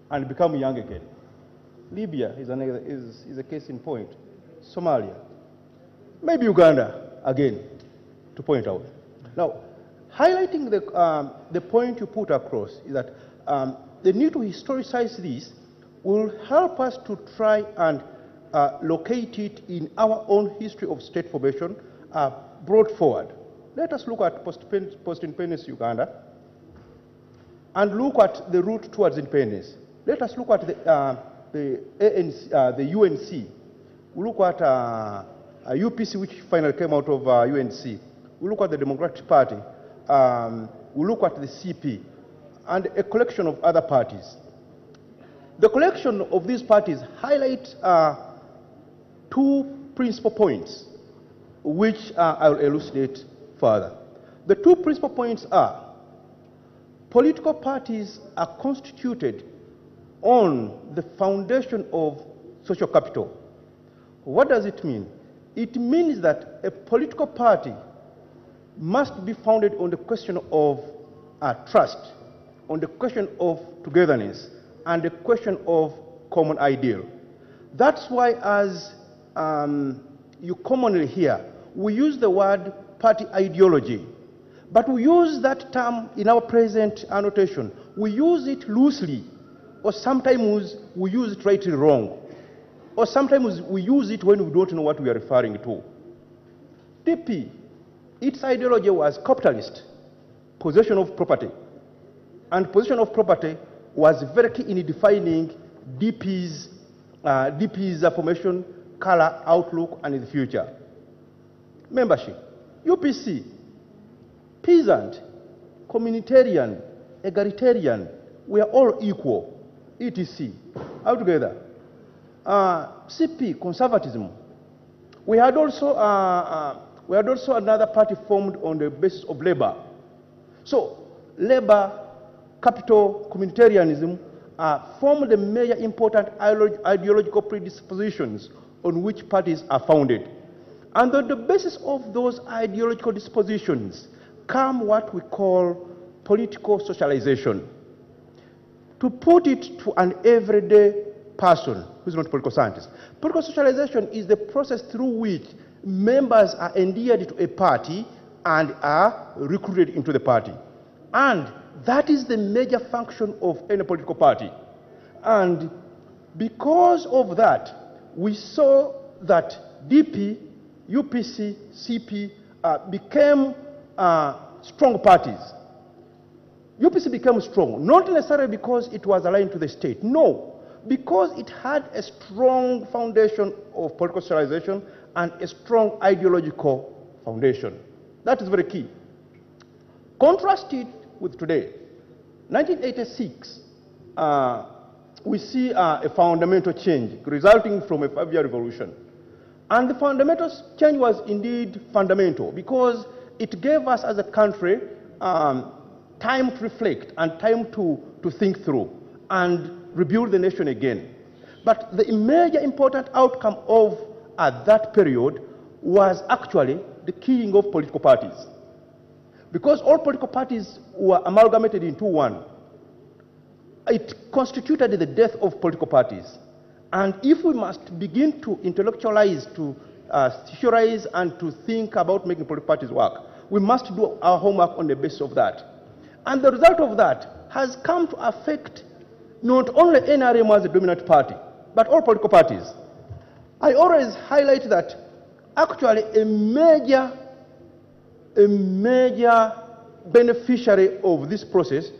and become young again. Libya is a case in point. Somalia. Maybe Uganda, again, to point out. Now, highlighting the point you put across is that the need to historicize this will help us to try and locate it in our own history of state formation brought forward. Let us look at post-independence Uganda and look at the route towards independence. Let us look at the UNC. We look at UPC, which finally came out of UNC. We look at the Democratic Party. We look at the CP and a collection of other parties. The collection of these parties highlight two principal points, which I'll elucidate further. The two principal points are political parties are constituted on the foundation of social capital. What does it mean? It means that a political party must be founded on the question of trust, on the question of togetherness, and the question of common ideal. That's why, as you commonly hear, we use the word party ideology. But we use that term in our present annotation. We use it loosely, or sometimes we use it rightly wrong, or sometimes we use it when we don't know what we are referring to. DP, its ideology was capitalist, possession of property. And possession of property was very key in defining DP's formation, color, outlook, and in the future. Membership, UPC, peasant, communitarian, egalitarian, we are all equal, etc. Altogether. CP, conservatism. We had also another party formed on the basis of labor. So, labor, capital, communitarianism form the major important ideological predispositions on which parties are founded. And on the basis of those ideological dispositions come what we call political socialization. To put it to an everyday person who's not a political scientist, political socialization is the process through which members are endeared to a party and are recruited into the party. And that is the major function of any political party. And because of that, we saw that DP, UPC, CP became strong parties. UPC became strong, not necessarily because it was aligned to the state, no, because it had a strong foundation of political socialization and a strong ideological foundation. That is very key. Contrast it with today. 1986, we see a fundamental change resulting from a 5-year revolution. And the fundamental change was indeed fundamental because it gave us as a country time to reflect and time to think through and rebuild the nation again. But the major important outcome of that period was actually the killing of political parties. Because all political parties were amalgamated into one, it constituted the death of political parties. And if we must begin to intellectualize, to theorize, and to think about making political parties work, we must do our homework on the basis of that. And the result of that has come to affect not only NRM as a dominant party, but all political parties. I always highlight that actually a major beneficiary of this process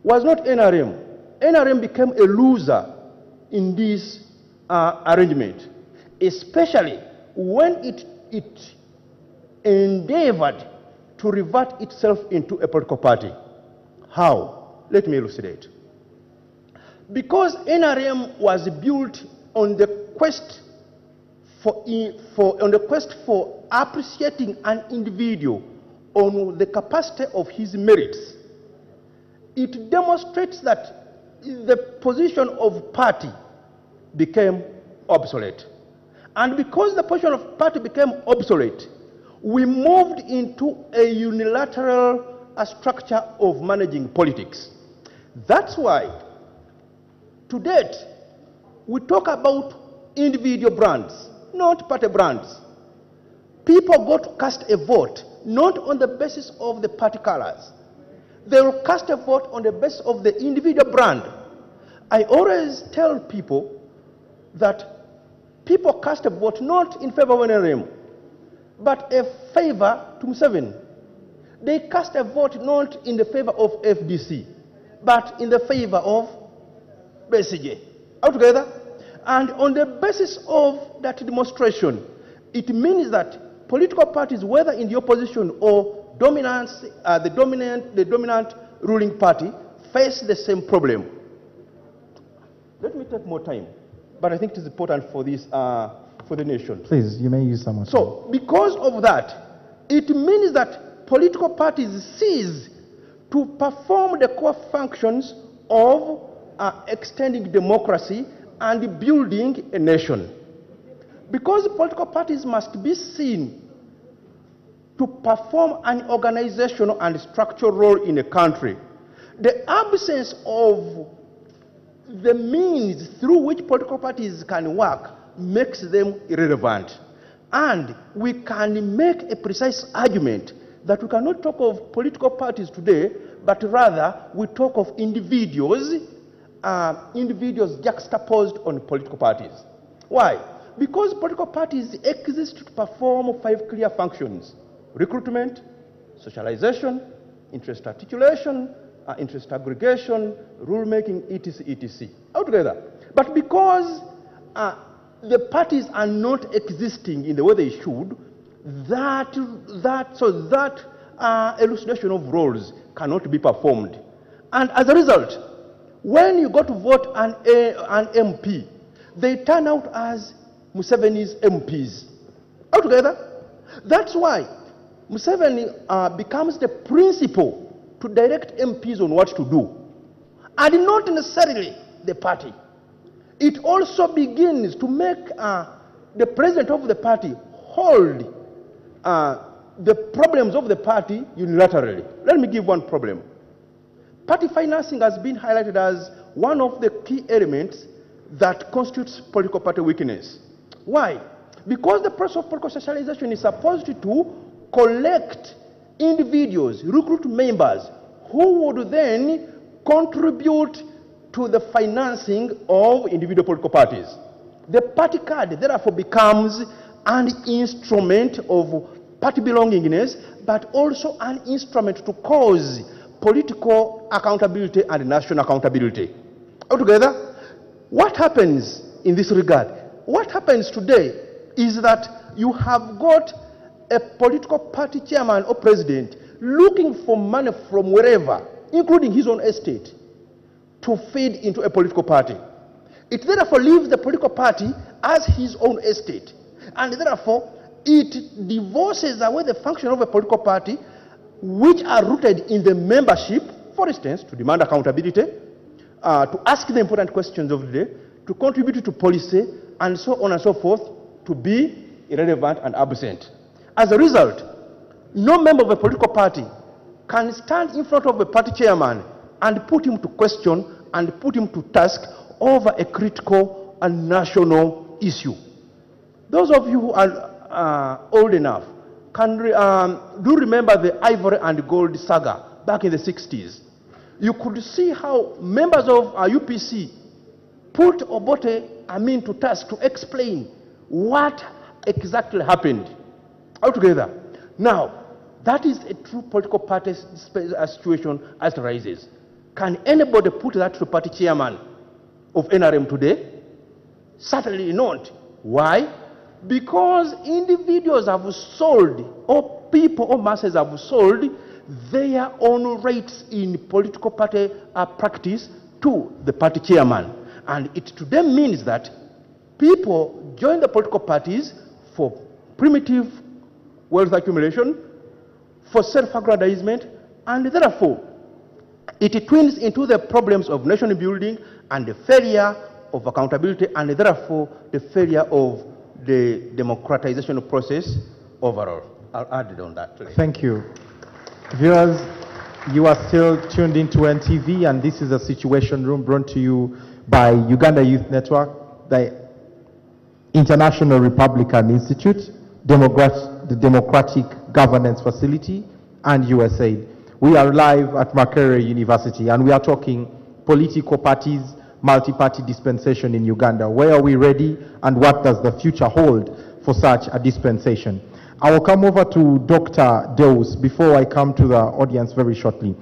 was not NRM. NRM became a loser in this arrangement, especially when it endeavored to revert itself into a political party. How? Let me elucidate. Because NRM was built on the quest for appreciating an individual on the capacity of his merits, it demonstrates that the position of party became obsolete. And because the position of party became obsolete, we moved into a unilateral structure of managing politics. That's why, to date, we talk about individual brands, not party brands. People go to cast a vote not on the basis of the party colors. They will cast a vote on the basis of the individual brand. I always tell people that people cast a vote not in favor of NRM, but a favor to Museveni. They cast a vote not in the favor of FDC, but in the favor of BCJ. Altogether. And on the basis of that demonstration, it means that political parties, whether in the opposition or the dominant ruling party, face the same problem. Let me take more time, but I think it is important for this, for the nation. Please, you may use some more time. So, because of that, it means that political parties cease to perform the core functions of extending democracy and building a nation. Because political parties must be seen to perform an organizational and structural role in a country, the absence of the means through which political parties can work makes them irrelevant. And we can make a precise argument that we cannot talk of political parties today, but rather we talk of individuals, individuals juxtaposed on political parties. Why? Because political parties exist to perform 5 clear functions: recruitment, socialization, interest articulation, interest aggregation, rulemaking, etc., etc. Altogether. But because the parties are not existing in the way they should, that elucidation of roles cannot be performed. And as a result, when you go to vote an MP, they turn out as Museveni's MPs. Altogether. That's why Museveni becomes the principal to direct MPs on what to do, and not necessarily the party. It also begins to make the president of the party hold the problems of the party unilaterally. Let me give one problem. Party financing has been highlighted as one of the key elements that constitutes political party weakness. Why? Because the process of political socialization is supposed to collect individuals, recruit members who would then contribute to the financing of individual political parties. The party card therefore becomes an instrument of party belongingness, but also an instrument to cause political accountability and national accountability. Altogether, what happens in this regard? What happens today is that you have got a political party chairman or president looking for money from wherever, including his own estate, to feed into a political party. It therefore leaves the political party as his own estate, and therefore it divorces away the function of a political party, which are rooted in the membership, for instance, to demand accountability, to ask the important questions of the day, to contribute to policy, and so on and so forth, to be irrelevant and absent. As a result, no member of a political party can stand in front of a party chairman and put him to question and put him to task over a critical and national issue. Those of you who are old enough can do remember the ivory and gold saga back in the 60s. You could see how members of UPC put Obote Amin to task to explain what exactly happened. Altogether. Now, that is a true political party situation as it arises. Can anybody put that to the party chairman of NRM today? Certainly not. Why? Because individuals have sold, or people or masses have sold their own rights in political party practice to the party chairman. And it to them means that people join the political parties for primitive wealth accumulation, for self-aggrandizement, and therefore it twins into the problems of nation building and the failure of accountability, and therefore the failure of the democratization process overall. I'll add on that. Please. Thank you. Viewers, you are still tuned into NTV, and this is a Situation Room brought to you by Uganda Youth Network, the International Republican Institute, the Democratic Governance Facility, and USAID. We are live at Makerere University, and we are talking political parties, multi-party dispensation in Uganda. Where are we ready, and what does the future hold for such a dispensation? I will come over to Dr. Deus before I come to the audience very shortly.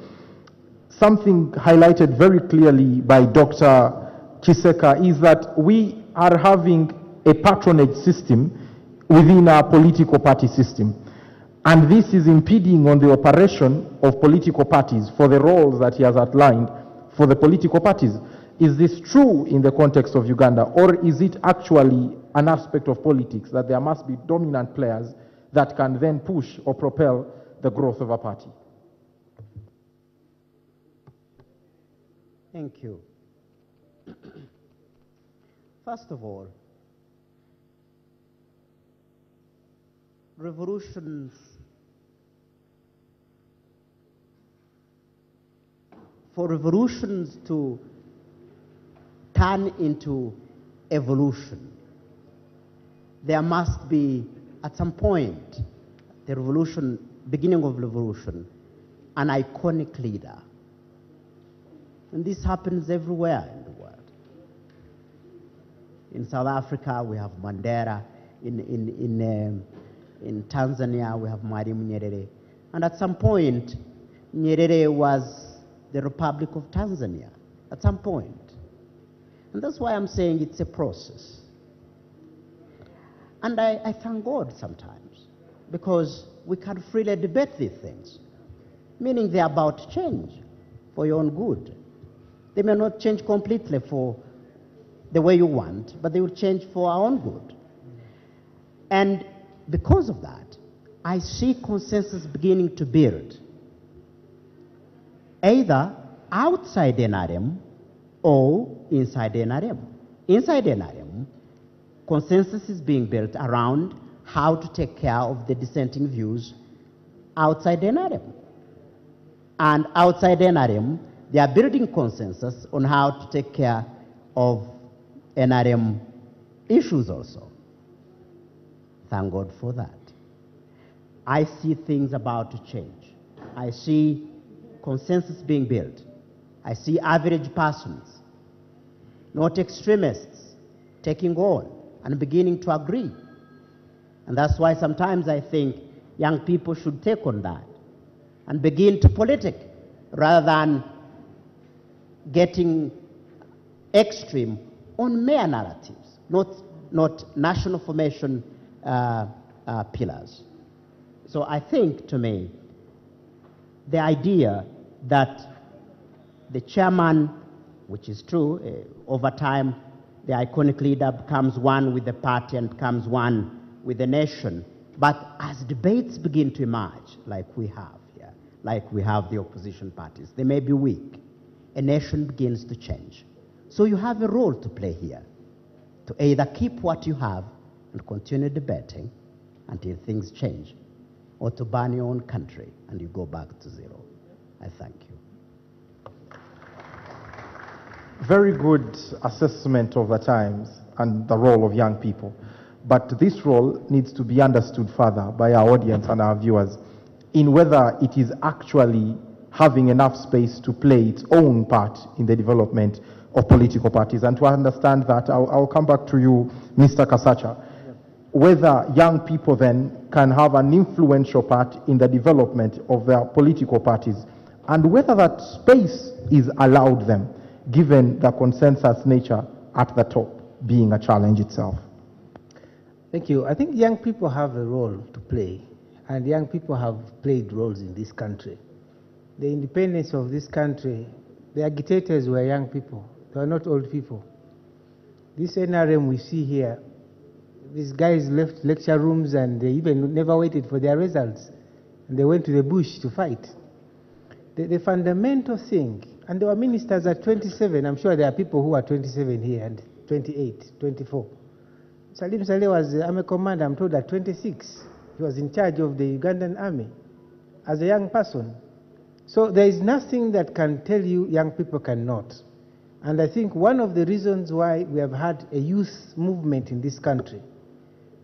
Something highlighted very clearly by Dr. Chiseka is that we are having a patronage system within our political party system. And this is impeding on the operation of political parties for the roles that he has outlined for the political parties. Is this true in the context of Uganda, or is it actually an aspect of politics that there must be dominant players that can then push or propel the growth of a party? Thank you. First of all, revolutions for revolutions to turn into evolution, there must be at some point, the revolution, beginning of revolution, an iconic leader. And this happens everywhere in the world. In South Africa, we have Mandela. In Tanzania, we have Mwalimu Nyerere. And at some point, Nyerere was the Republic of Tanzania, at some point. And that's why I'm saying it's a process. And I thank God sometimes, because we can freely debate these things, meaning they're about change for your own good. They may not change completely for the way you want, but they will change for our own good. And because of that, I see consensus beginning to build, either outside NRM or inside NRM. Inside NRM, consensus is being built around how to take care of the dissenting views outside NRM. And outside NRM, they are building consensus on how to take care of NRM issues also. Thank God for that. I see things about to change. I see consensus being built. I see average persons, not extremists, taking on and beginning to agree. And that's why sometimes I think young people should take on that and begin to politic rather than getting extreme on mere narratives, not national formation pillars. So I think, to me, the idea that the chairman, which is true, over time, the iconic leader becomes one with the party and becomes one with the nation. But as debates begin to emerge, like we have here, like we have the opposition parties, they may be weak. A nation begins to change. So you have a role to play here, to either keep what you have and continue debating until things change, or to burn your own country and you go back to zero. I thank you. Very good assessment of the times and the role of young people. But this role needs to be understood further by our audience and our viewers in whether it is actually having enough space to play its own part in the development of political parties. And to understand that, I'll come back to you, Mr. Kasacha. Whether young people then can have an influential part in the development of their political parties, and whether that space is allowed them, given the consensus nature at the top being a challenge itself. Thank you. I think young people have a role to play, and young people have played roles in this country. The independence of this country, the agitators were young people. They were not old people. This NRM we see here, these guys left lecture rooms and they even never waited for their results. And they went to the bush to fight. The fundamental thing, and there were ministers at 27. I'm sure there are people who are 27 here and 28, 24. Salim Saleh was army commander, I'm told, at 26. He was in charge of the Ugandan army as a young person. So there is nothing that can tell you young people cannot. And I think one of the reasons why we have had a youth movement in this country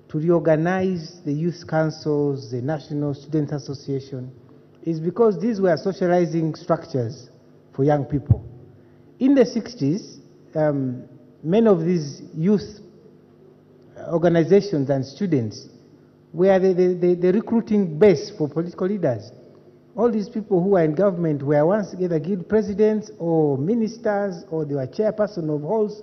to reorganize the youth councils, the National Student Association, is because these were socializing structures for young people. In the 60s, many of these youth organizations and students were the recruiting base for political leaders. All these people who were in government were once either guild presidents or ministers, or they were chairperson of halls.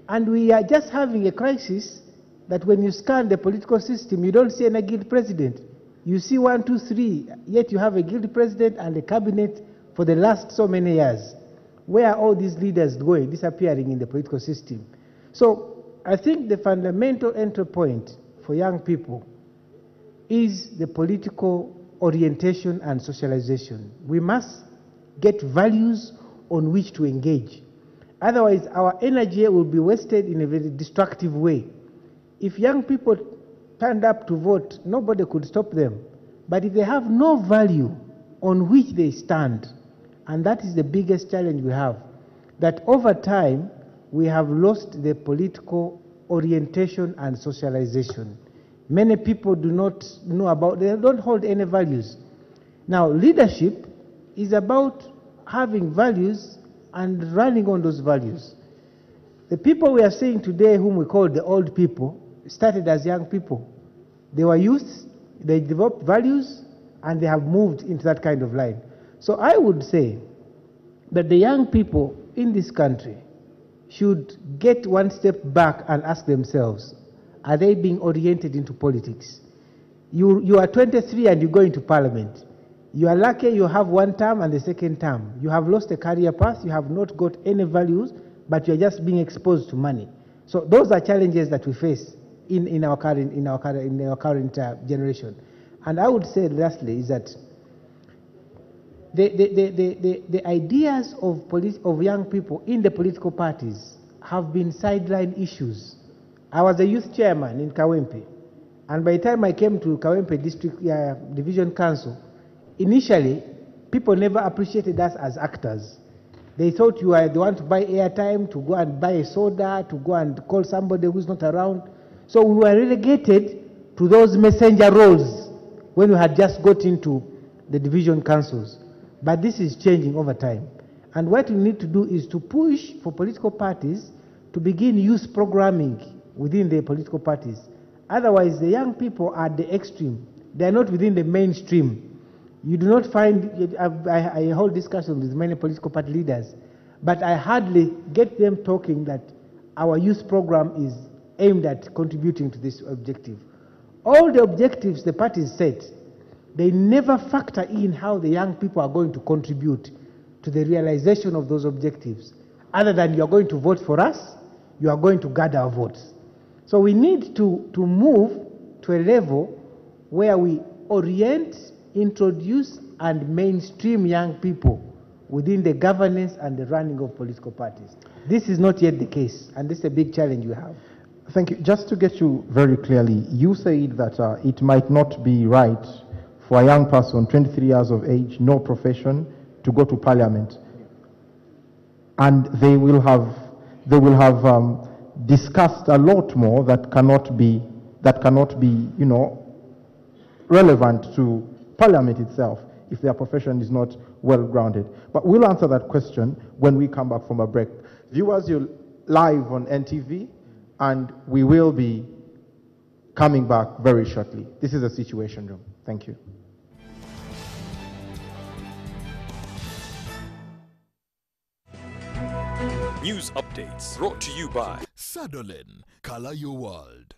And we are just having a crisis that when you scan the political system, you don't see any guild president. You see 1, 2, 3, yet you have a guild president and a cabinet for the last so many years. Where are all these leaders going, disappearing in the political system? So I think the fundamental entry point for young people is the political orientation and socialization. We must get values on which to engage. Otherwise, our energy will be wasted in a very destructive way. If young people turned up to vote, nobody could stop them. But if they have no value on which they stand, and that is the biggest challenge we have, that over time we have lost the political orientation and socialization. Many people do not know about, they don't hold any values. Now, leadership is about having values and running on those values. The people we are seeing today, whom we call the old people, started as young people. They were youths, they developed values, and they have moved into that kind of line. So I would say that the young people in this country should get one step back and ask themselves, are they being oriented into politics? You are 23 and you go into parliament. You are lucky you have one term and the second term. You have lost a career path, you have not got any values, but you are just being exposed to money. So those are challenges that we face in our current generation. And I would say lastly is that the ideas of young people in the political parties have been sideline issues. I was a youth chairman in Kawempe, and by the time I came to Kawempe District Division Council, initially people never appreciated us as actors. They thought you are the one to buy airtime, to go and buy a soda, to go and call somebody who's not around. So we were relegated to those messenger roles when we had just got into the division councils. But this is changing over time. And what we need to do is to push for political parties to begin youth programming within the political parties. Otherwise, the young people are at the extreme. They are not within the mainstream. You do not find, I hold discussions with many political party leaders, but I hardly get them talking that our youth program is aimed at contributing to this objective. All the objectives the parties set, they never factor in how the young people are going to contribute to the realization of those objectives, other than you are going to vote for us, you are going to gather our votes. So we need to move to a level where we orient, introduce, and mainstream young people within the governance and the running of political parties. This is not yet the case, and this is a big challenge we have. Thank you. Just to get you very clearly, you said that it might not be right for a young person, 23 years of age, no profession, to go to parliament. And they will have discussed a lot more that cannot be, you know, relevant to parliament itself if their profession is not well grounded. But we'll answer that question when we come back from a break. Viewers, you're live on NTV, and we will be coming back very shortly. This is a Situation Room. Thank you. News updates brought to you by Sadolin, color your world.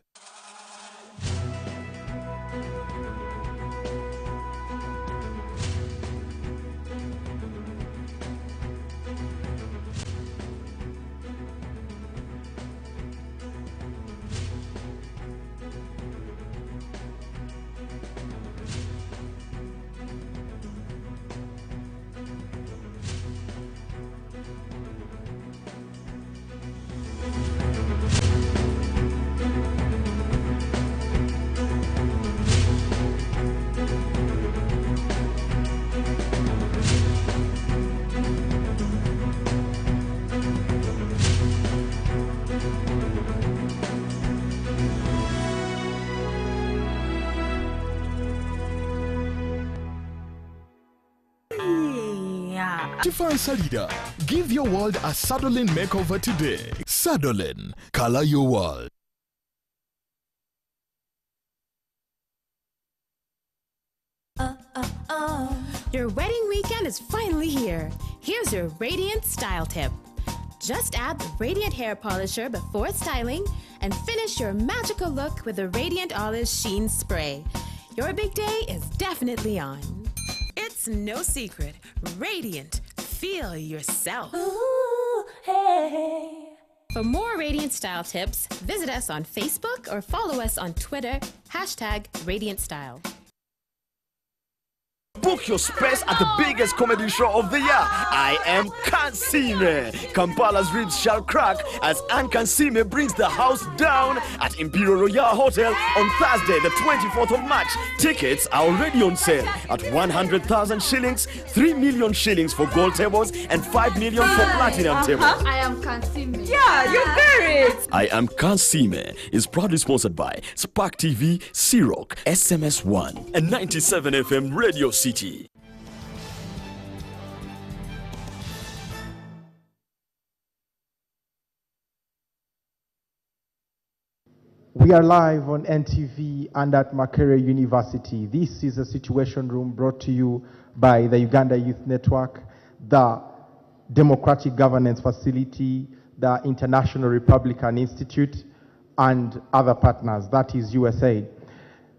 Tiffany Salida, give your world a Sadolin makeover today. Sadolin, color your world. Your wedding weekend is finally here. Here's your Radiant Style tip. Just add the Radiant Hair Polisher before styling and finish your magical look with the Radiant Olive Sheen Spray. Your big day is definitely on. It's no secret. Radiant. Feel yourself. Ooh, hey. For more Radiant Style tips, visit us on Facebook or follow us on Twitter, #RadiantStyle. Book your space at the biggest comedy show of the year. I am Kansime. Kampala's ribs shall crack as Anne Kansime brings the house down at Imperial Royal Hotel on Thursday, the 24th of March. Tickets are already on sale at 100,000 shillings, 3 million shillings for gold tables, and 5 million for platinum tables. I am Kansime. Yeah, you got it. I am Kansime is proudly sponsored by Spark TV, C-Rock, SMS1, and 97 FM Radio City. We are live on NTV and at Makerere University. This is a Situation Room brought to you by the Uganda Youth Network, the Democratic Governance Facility, the International Republican Institute, and other partners, that is USAID.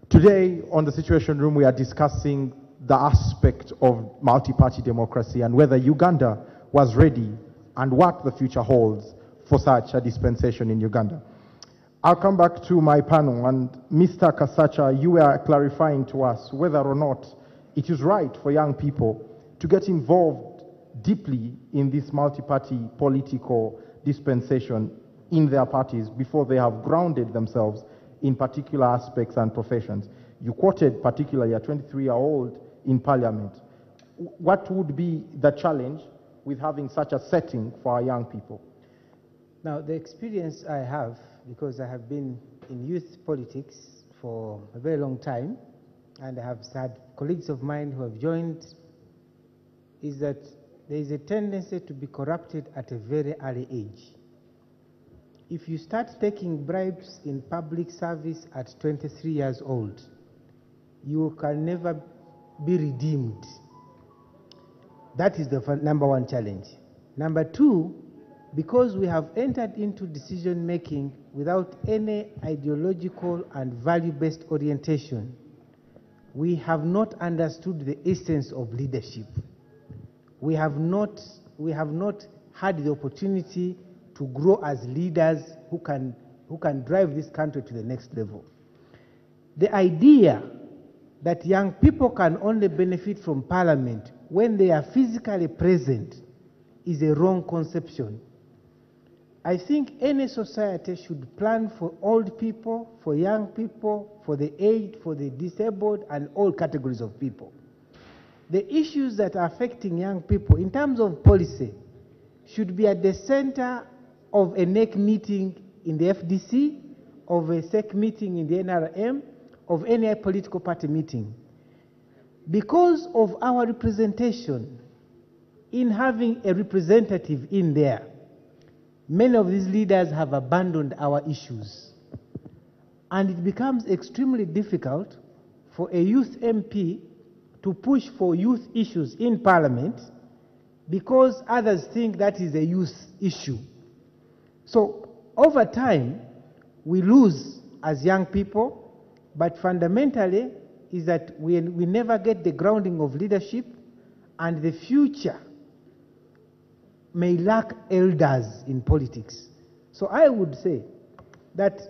Today on the Situation Room, we are discussing the aspect of multi-party democracy and whether Uganda was ready and what the future holds for such a dispensation in Uganda. I'll come back to my panel, and Mr. Kasacha, you were clarifying to us whether or not it is right for young people to get involved deeply in this multi-party political dispensation in their parties before they have grounded themselves in particular aspects and professions. You quoted particularly a 23-year-old in Parliament. What would be the challenge with having such a setting for our young people? Now, the experience I have, because I have been in youth politics for a very long time, and I have had colleagues of mine who have joined, is that there is a tendency to be corrupted at a very early age. If you start taking bribes in public service at 23 years old, you can never be redeemed. That is the number one challenge. Number two, because we have entered into decision making without any ideological and value-based orientation, we have not understood the essence of leadership. We have not had the opportunity to grow as leaders who can drive this country to the next level. The idea that young people can only benefit from parliament when they are physically present is a wrong conception. I think any society should plan for old people, for young people, for the aged, for the disabled, and all categories of people. The issues that are affecting young people in terms of policy should be at the center of a NEC meeting in the FDC, of a SEC meeting in the NRM, of any political party meeting. Because of our representation in having a representative in there, many of these leaders have abandoned our issues. And it becomes extremely difficult for a youth MP to push for youth issues in Parliament because others think that is a youth issue. So over time, we lose as young people, but fundamentally is that we never get the grounding of leadership, and the future may lack elders in politics. So I would say that,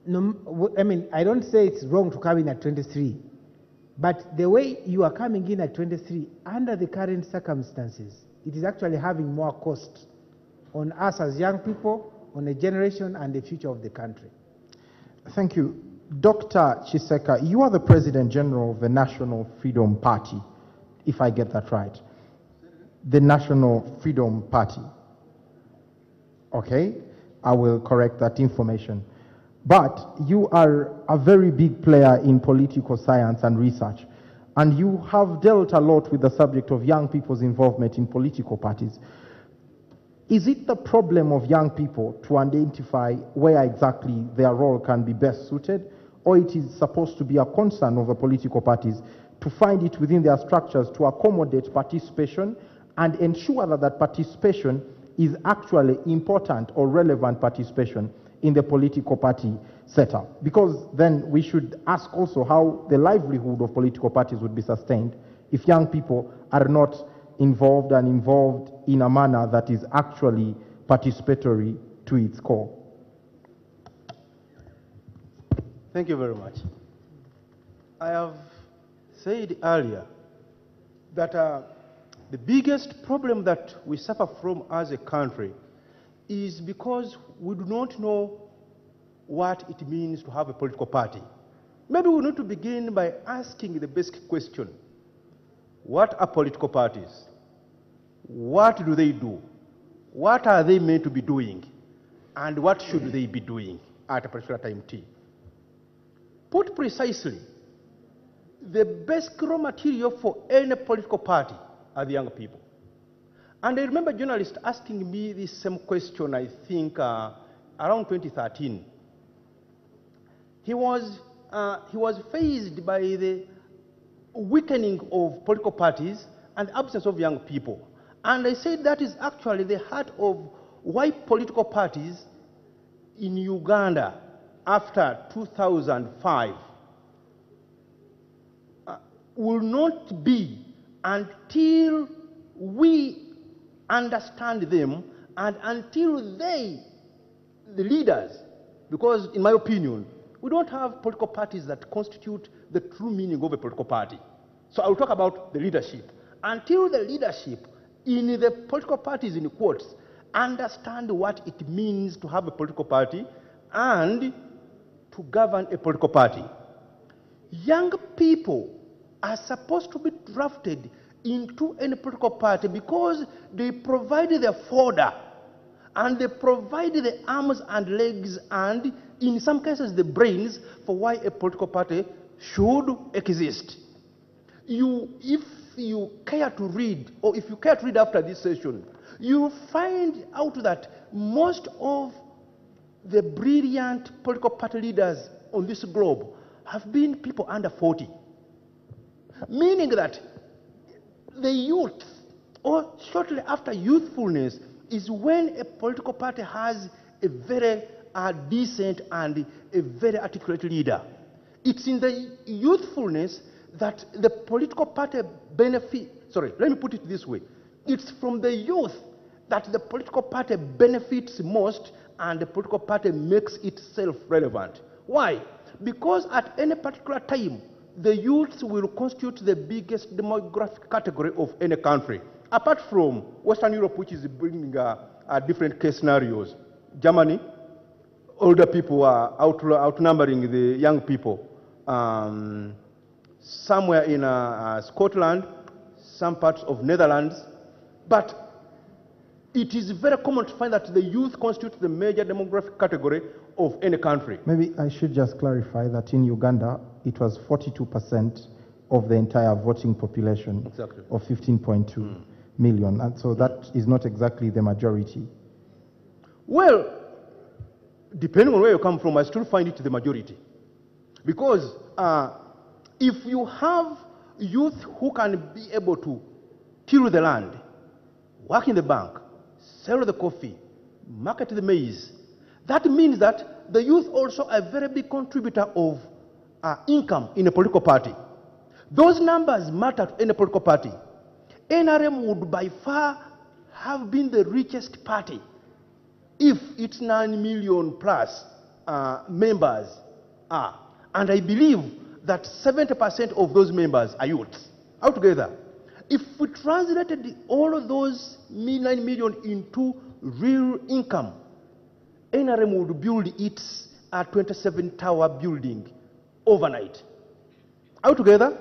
I don't say it's wrong to come in at 23, but the way you are coming in at 23, under the current circumstances, it is actually having more cost on us as young people, on the generation and the future of the country. Thank you. Dr. Chiseka, you are the President General of the National Freedom Party, if I get that right. The National Freedom Party. Okay, I will correct that information. But you are a very big player in political science and research, and you have dealt a lot with the subject of young people's involvement in political parties. Is it the problem of young people to identify where exactly their role can be best suited, or it is supposed to be a concern of the political parties to find it within their structures to accommodate participation and ensure that that participation is actually important or relevant participation in the political party setup? Because then we should ask also how the livelihood of political parties would be sustained if young people are not involved in a manner that is actually participatory to its core. Thank you very much. I have said earlier that the biggest problem that we suffer from as a country is because we do not know what it means to have a political party. Maybe we need to begin by asking the basic question: what are political parties? What do they do? What are they meant to be doing? And what should they be doing at a particular time T? Put precisely, the basic raw material for any political party are the young people. And I remember a journalist asking me this same question, I think, around 2013. He was faced by the weakening of political parties and the absence of young people. And I said that is actually the heart of why political parties in Uganda after 2005 will not be until we understand them and until they, the leaders, because in my opinion, we don't have political parties that constitute the true meaning of a political party. So I will talk about the leadership. Until the leadership in the political parties, in quotes, understand what it means to have a political party and to govern a political party. Young people are supposed to be drafted into any political party because they provide the fodder and they provide the arms and legs and, in some cases, the brains for why a political party should exist. If you care to read, or if you care to read after this session, you'll find out that most of the brilliant political party leaders on this globe have been people under 40. Meaning that the youth, or shortly after youthfulness, is when a political party has a very decent and a very articulate leader. It's in the youthfulness that the political party let me put it this way. It's from the youth that the political party benefits most and the political party makes itself relevant. Why? Because at any particular time, the youth will constitute the biggest demographic category of any country. Apart from Western Europe, which is bringing different case scenarios. Germany, older people are outnumbering the young people. Somewhere in Scotland, some parts of Netherlands, but it is very common to find that the youth constitute the major demographic category of any country. Maybe I should just clarify that in Uganda, it was 42% of the entire voting population of 15.2 million. And so that is not exactly the majority. Well, depending on where you come from, I still find it the majority. Because if you have youth who can be able to till the land, work in the bank, sell the coffee, market the maize, that means that the youth also are a very big contributor of income in a political party. Those numbers matter to any political party. NRM would by far have been the richest party if its 9 million plus members are. And I believe that 70% of those members are youths. Altogether, if we translated all of those 9 million into real income, NRM would build its 27-tower building overnight. Altogether,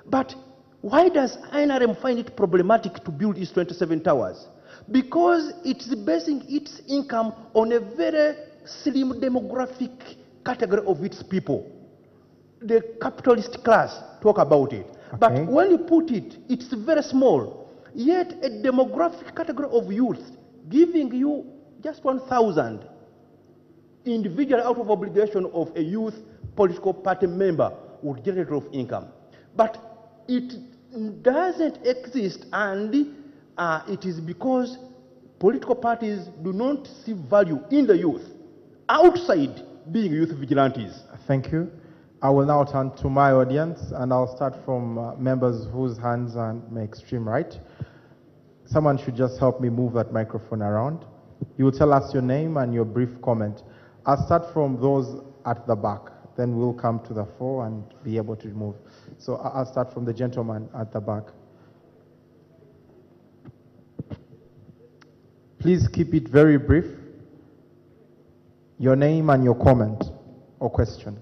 but why does NRM find it problematic to build its 27 towers? Because it's basing its income on a very slim demographic category of its people. The capitalist class talk about it. Okay. But when you put it, it's very small. Yet a demographic category of youth giving you just 1,000 individual out of obligation of a youth political party member would generate a lot of income. But it doesn't exist, and it is because political parties do not see value in the youth outside being youth vigilantes. Thank you. I will now turn to my audience, and I'll start from members whose hands are on my extreme right. Someone should just help me move that microphone around. You will tell us your name and your brief comment. I'll start from those at the back, then we'll come to the fore and be able to move. So I'll start from the gentleman at the back. Please keep it very brief. Your name and your comment or question.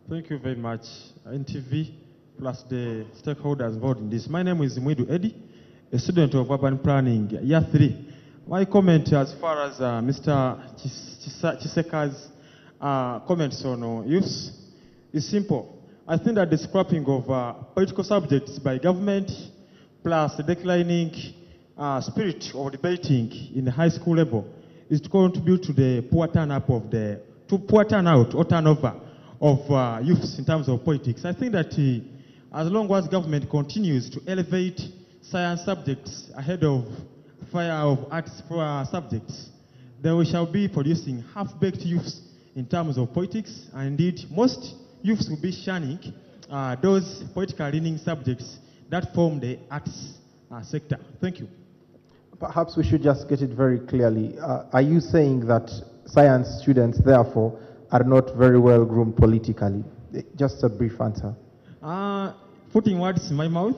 Thank you very much, NTV, plus the stakeholders involved in this. My name is Mwidu Eddie, a student of urban planning, year 3. My comment as far as Mr. Chiseka's comments on youth is simple. I think that the scrapping of political subjects by government plus the declining spirit of debating in the high school level is to contribute to the poor turnout or turnover of youths in terms of politics. I think that as long as government continues to elevate science subjects ahead of fire of arts subjects, then we shall be producing half-baked youths in terms of politics, and indeed most youths will be shunning those politically leaning subjects that form the arts sector. Thank you. Perhaps we should just get it very clearly. Are you saying that science students, therefore, are not very well groomed politically? Just a brief answer. Putting words in my mouth,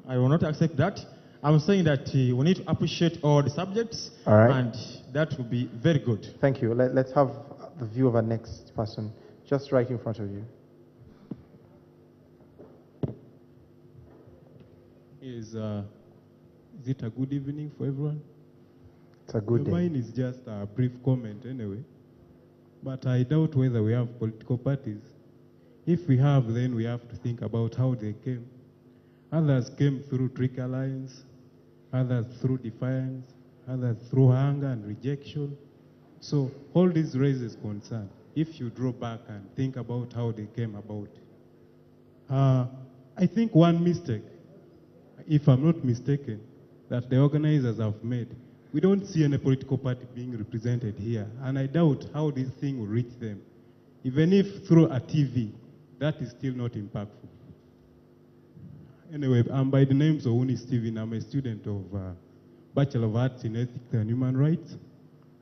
I will not accept that. I'm saying that we need to appreciate all the subjects, all right, and that will be very good. Thank you. Let's have the view of our next person, just right in front of you. Is it a good evening for everyone? It's a good day. Mine is just a brief comment anyway, but I doubt whether we have political parties. If we have, then we have to think about how they came. Others came through trick alliance, others through defiance, others through hunger and rejection. So all this raises concern if you draw back and think about how they came about. I think one mistake, if I'm not mistaken, that the organizers have made, we don't see any political party being represented here, and I doubt how this thing will reach them. Even if through a TV, that is still not impactful. Anyway, I'm by the name of Uni Steven. I'm a student of Bachelor of Arts in Ethics and Human Rights,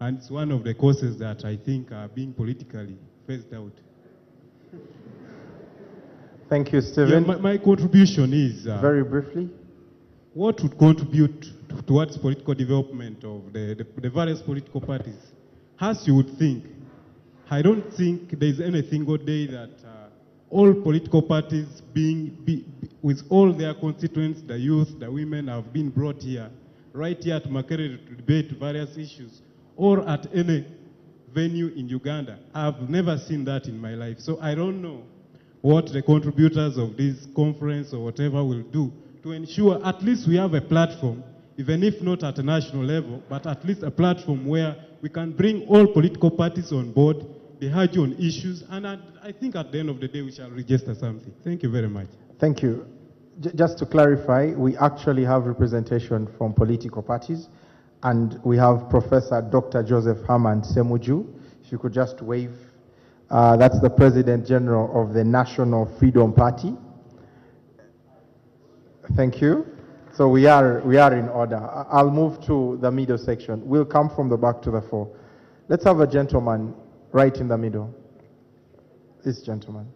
and it's one of the courses that I think are being politically phased out. Thank you, Stephen. Yeah, my contribution is... very briefly. What would contribute towards political development of the various political parties? As you would think, I don't think there's any single day that all political parties with all their constituents, the youth, the women have been brought here, right here to Makerere to debate various issues, or at any venue in Uganda. I've never seen that in my life. So I don't know what the contributors of this conference or whatever will do to ensure at least we have a platform, even if not at a national level, but at least a platform where we can bring all political parties on board, they argue on issues, and I think at the end of the day we shall register something. Thank you very much. Thank you. Just to clarify, we actually have representation from political parties, and we have Professor Dr. Joseph Herman Semuju. If you could just wave. That's the President General of the National Freedom Party. Thank you. So we are in order. I'll move to the middle section. We'll come from the back to the fore. Let's have a gentleman right in the middle. This gentleman.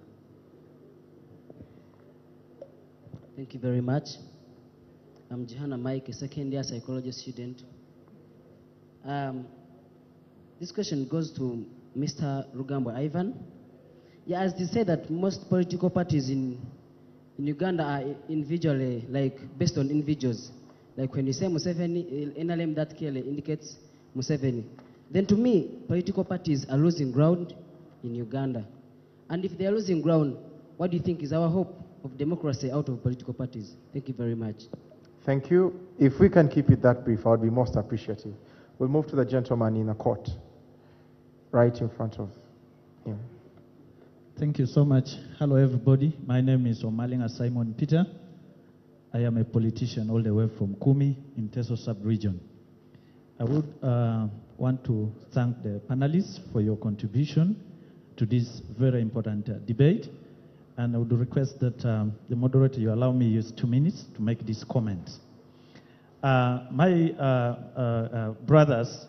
Thank you very much. I'm Johanna Mike, a second-year psychology student. This question goes to Mr. Rugambwa Ivan. Yeah, as they say that most political parties in Uganda are individually, like based on individuals. Like when you say Museveni, NLM that clearly indicates Museveni. Then to me, political parties are losing ground in Uganda. And if they are losing ground, what do you think is our hope of democracy out of political parties? Thank you very much. Thank you. If we can keep it that brief, I would be most appreciative. We'll move to the gentleman in the court, right in front of him. Thank you so much. Hello, everybody. My name is Omalinga Simon Peter. I am a politician all the way from Kumi in Teso sub-region. I would want to thank the panelists for your contribution to this very important debate. And I would request that the moderator, you allow me use 2 minutes to make these comments. My brothers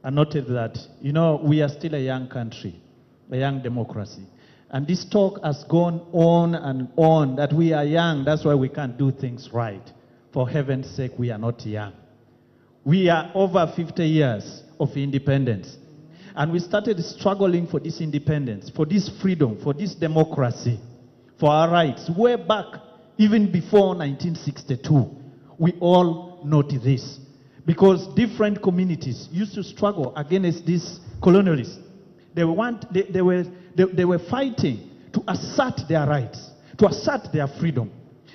noted that, you know, we are still a young country, a young democracy. And this talk has gone on and on, that we are young, that's why we can't do things right. For heaven's sake, we are not young. We are over 50 years of independence. And we started struggling for this independence, for this freedom, for this democracy, for our rights, way back, even before 1962. We all note this. Because different communities used to struggle against these colonialists. They were fighting to assert their rights, to assert their freedom.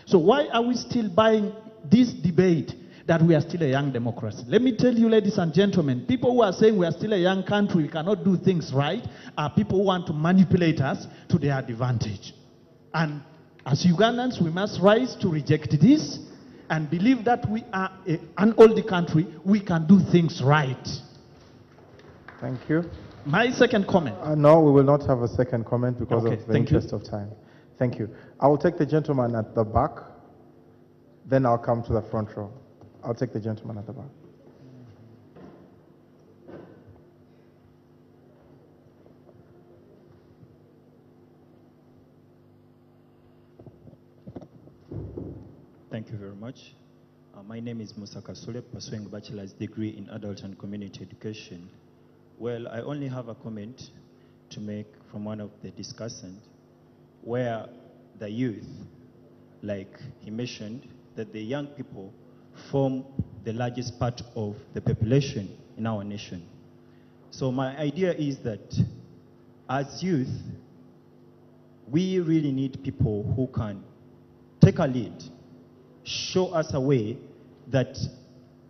So why are we still buying this debate that we are still a young democracy? Let me tell you, ladies and gentlemen, people who are saying we are still a young country, we cannot do things right, are people who want to manipulate us to their advantage. And as Ugandans, we must rise to reject this and believe that we are an old country, we can do things right. Thank you. My second comment. No, we will not have a second comment because Okay, of the thank you. interest of time. Thank you. I will take the gentleman at the back, then I'll come to the front row. I'll take the gentleman at the back. Thank you very much. My name is Musa Kasule, pursuing bachelor's degree in adult and community education. Well, I only have a comment to make from one of the discussants, where the youth, like he mentioned, that the young people form the largest part of the population in our nation. So my idea is that as youth, we really need people who can take a lead, show us a way that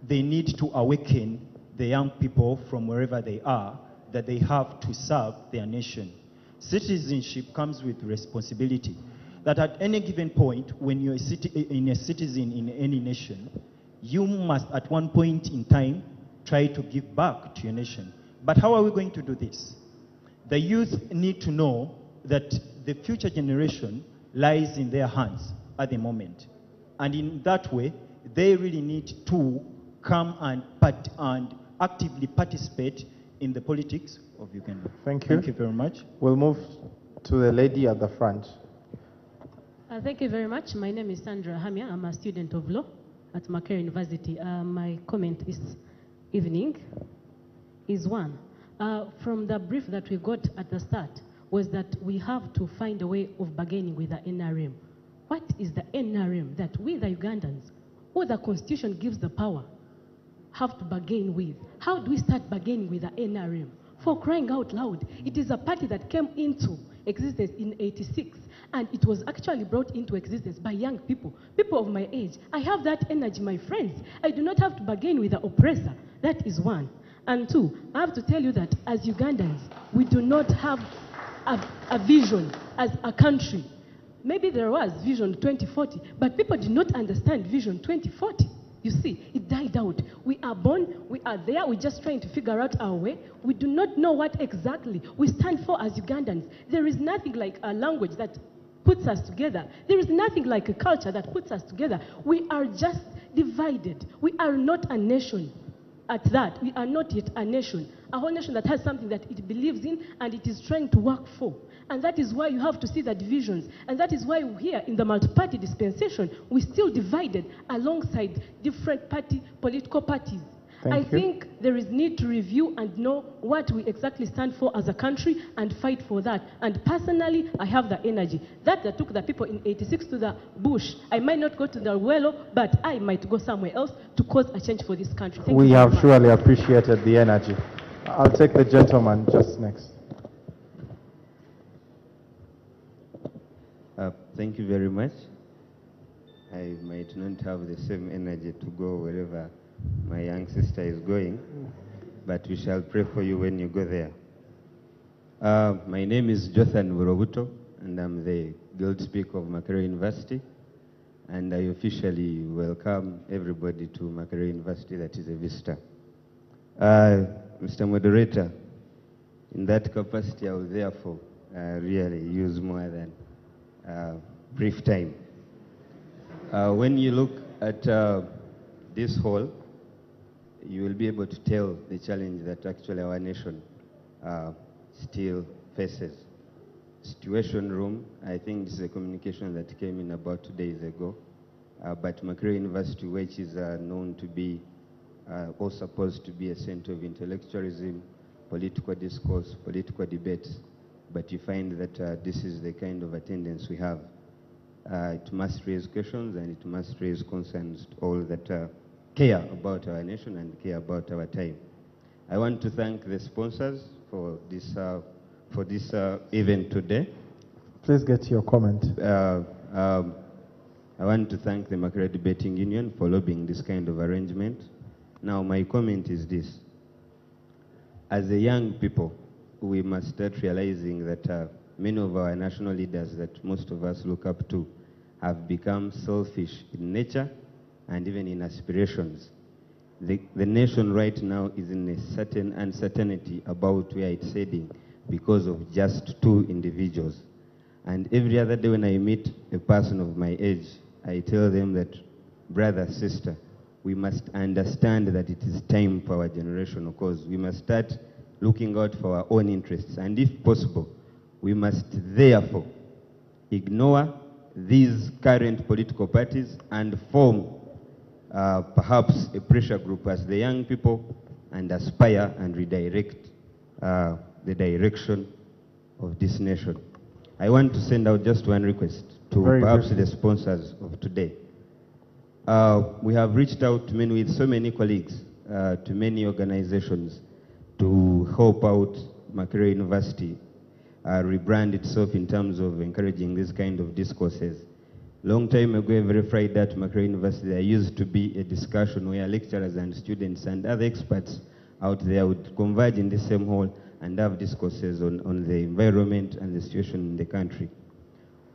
they need to awaken the young people from wherever they are, that they have to serve their nation. Citizenship comes with responsibility. That at any given point, when you're a citizen in any nation, you must at one point in time try to give back to your nation. But how are we going to do this? The youth need to know that the future generation lies in their hands at the moment. And in that way, they really need to come and actively participate in the politics of Uganda. Thank you. Thank you very much. We'll move to the lady at the front. Thank you very much. My name is Sandra Hamia. I'm a student of law at Makerere University. My comment this evening is one. From the brief that we got at the start was that we have to find a way of bargaining with the NRM. What is the NRM that we, the Ugandans, who the Constitution gives the power, have to bargain with? How do we start bargaining with the NRM? For crying out loud, it is a party that came into existence in '86, and it was actually brought into existence by young people, people of my age. I have that energy, my friends. I do not have to bargain with the oppressor. That is one. And two, I have to tell you that as Ugandans, we do not have a vision as a country. Maybe there was Vision 2040, but people did not understand Vision 2040. You see, it died out. We are born, we are there, we're just trying to figure out our way. We do not know what exactly we stand for as Ugandans. There is nothing like a language that puts us together. There is nothing like a culture that puts us together. We are just divided. We are not a nation. At that, we are not yet a nation. A whole nation that has something that it believes in and it is trying to work for. And that is why you have to see the divisions. And that is why here in the multi-party dispensation, we're still divided alongside different political parties. I think there is need to review and know what we exactly stand for as a country and fight for that. And personally, I have the energy. That took the people in '86 to the bush. I might not go to the Wello, but I might go somewhere else to cause a change for this country. Thank We you very have much. surely appreciated the energy. I'll take the gentleman just next. Thank you very much. I might not have the same energy to go wherever my young sister is going, but we shall pray for you when you go there. My name is Jothan Vurobuto, and I'm the Guild Speaker of Makerere University, and I officially welcome everybody to Makerere University that is a visitor. Mr. Moderator, in that capacity, I will therefore really use more than brief time. When you look at this hall, you will be able to tell the challenge that actually our nation still faces. Situation room, I think this is a communication that came in about 2 days ago, but Makerere University, which is known to be all supposed to be a center of intellectualism, political discourse, political debate, but you find that this is the kind of attendance we have. It must raise questions and it must raise concerns to all that care about our nation and care about our time. I want to thank the sponsors for this event today. Please get your comment. I want to thank the Makerere Debating Union for lobbying this kind of arrangement. Now, my comment is this. As a young people, we must start realizing that many of our national leaders that most of us look up to have become selfish in nature and even in aspirations. The nation right now is in a certain uncertainty about where it's heading because of just two individuals. And every other day when I meet a person of my age, I tell them that, brother, sister, we must understand that it is time for our generational cause. We must start looking out for our own interests. And if possible, we must therefore ignore these current political parties and form perhaps a pressure group as the young people and aspire and redirect the direction of this nation. I want to send out just one request to perhaps the sponsors of today. We have reached out with so many colleagues to many organizations to help out Makerere University rebrand itself in terms of encouraging this kind of discourses. Long time ago, every Friday at Makerere University, there used to be a discussion where lecturers and students and other experts out there would converge in the same hall and have discourses on the environment and the situation in the country.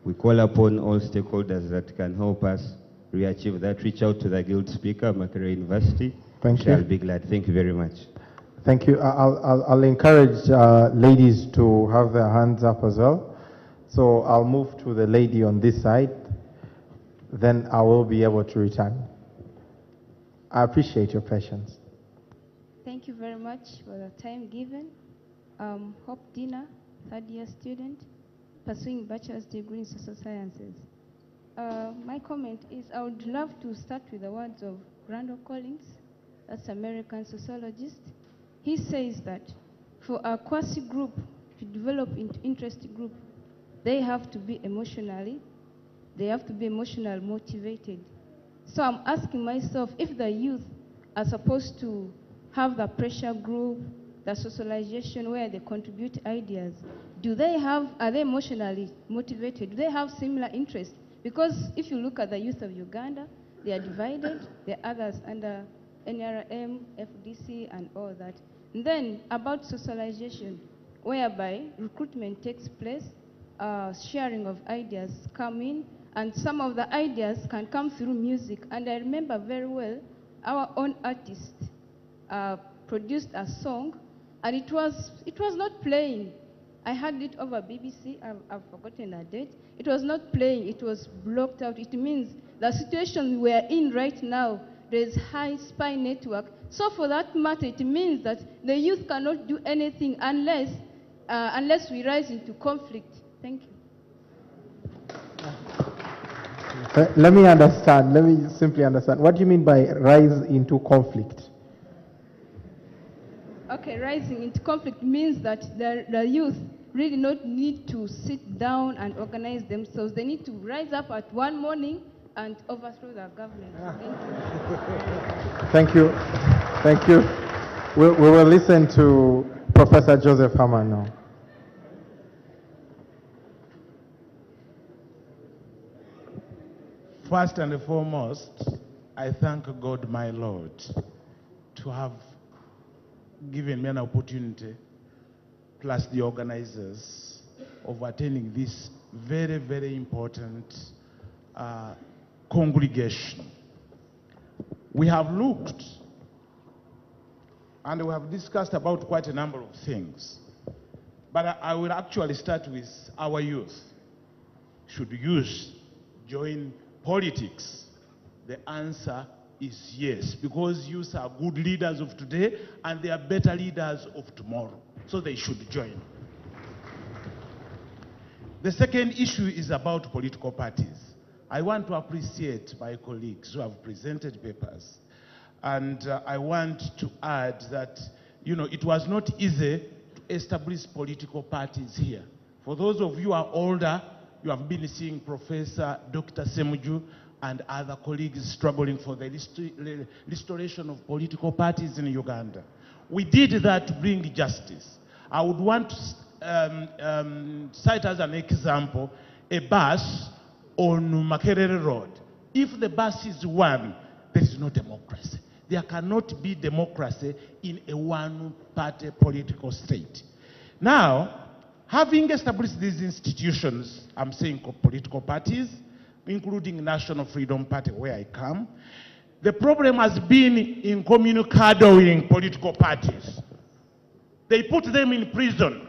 We call upon all stakeholders that can help us re-achieve that. Reach out to the Guild Speaker, Makerere University. Thank you. I'll be glad. Thank you very much. Thank you. I'll encourage ladies to have their hands up as well. So I'll move to the lady on this side. Then I will be able to return. I appreciate your patience. Thank you very much for the time given. Hope Dina, third-year student, pursuing bachelor's degree in social sciences. My comment is I would love to start with the words of Randall Collins, that's American sociologist. He says that for a quasi group to develop into interest group, they have to be emotionally motivated. So I'm asking myself, if the youth are supposed to have the pressure group, the socialization where they contribute ideas, are they emotionally motivated? Do they have similar interests? Because if you look at the youth of Uganda, they are divided. There are others under NRM, FDC, and all that. And then about socialization, whereby recruitment takes place, sharing of ideas come in, and some of the ideas can come through music. And I remember very well, our own artist produced a song, and it was not playing. I had it over BBC, I've forgotten the date. It was not playing, it was blocked out. It means the situation we are in right now, there is high spy network. So for that matter, it means that the youth cannot do anything unless we rise into conflict. Thank you. Let me simply understand. What do you mean by rise into conflict? Okay, rising into conflict means that the youth really not need to sit down and organize themselves. They need to rise up at one morning and overthrow the government. Thank you. Thank you. We will listen to Professor Joseph Hammer now. First and foremost, I thank God, my Lord, to have given me an opportunity, plus the organizers, of attending this very, very important congregation. We have looked and we have discussed about quite a number of things, but I will actually start with our youth. Should youth join politics? The answer is yes, because youth are good leaders of today and they are better leaders of tomorrow, so they should join. The second issue is about political parties. I want to appreciate my colleagues who have presented papers. And I want to add that, it was not easy to establish political parties here. For those of you who are older, you have been seeing Professor Dr. Semuju and other colleagues struggling for the restoration of political parties in Uganda. We did that to bring justice. I would want to cite as an example a bus on Makerere Road. If the bus is one, there is no democracy. There cannot be democracy in a one-party political state. Now, having established these institutions, I'm saying political parties, including National Freedom Party, where I come, the problem has been in communicading political parties. They put them in prison.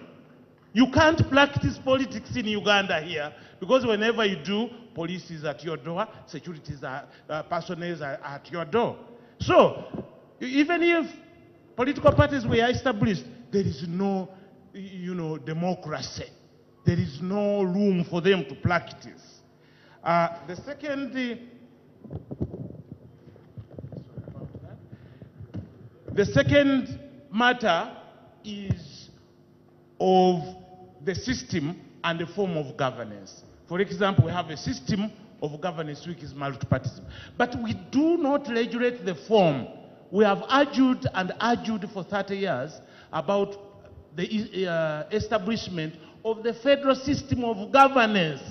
You can't practice politics in Uganda here, because whenever you do, police is at your door, security personnel are at your door. So, even if political parties were established, there is no, democracy. There is no room for them to practice. The second matter is of the system and the form of governance. For example, we have a system of governance which is multipartism. But we do not regulate the form. We have argued and argued for 30 years about the establishment of the federal system of governance.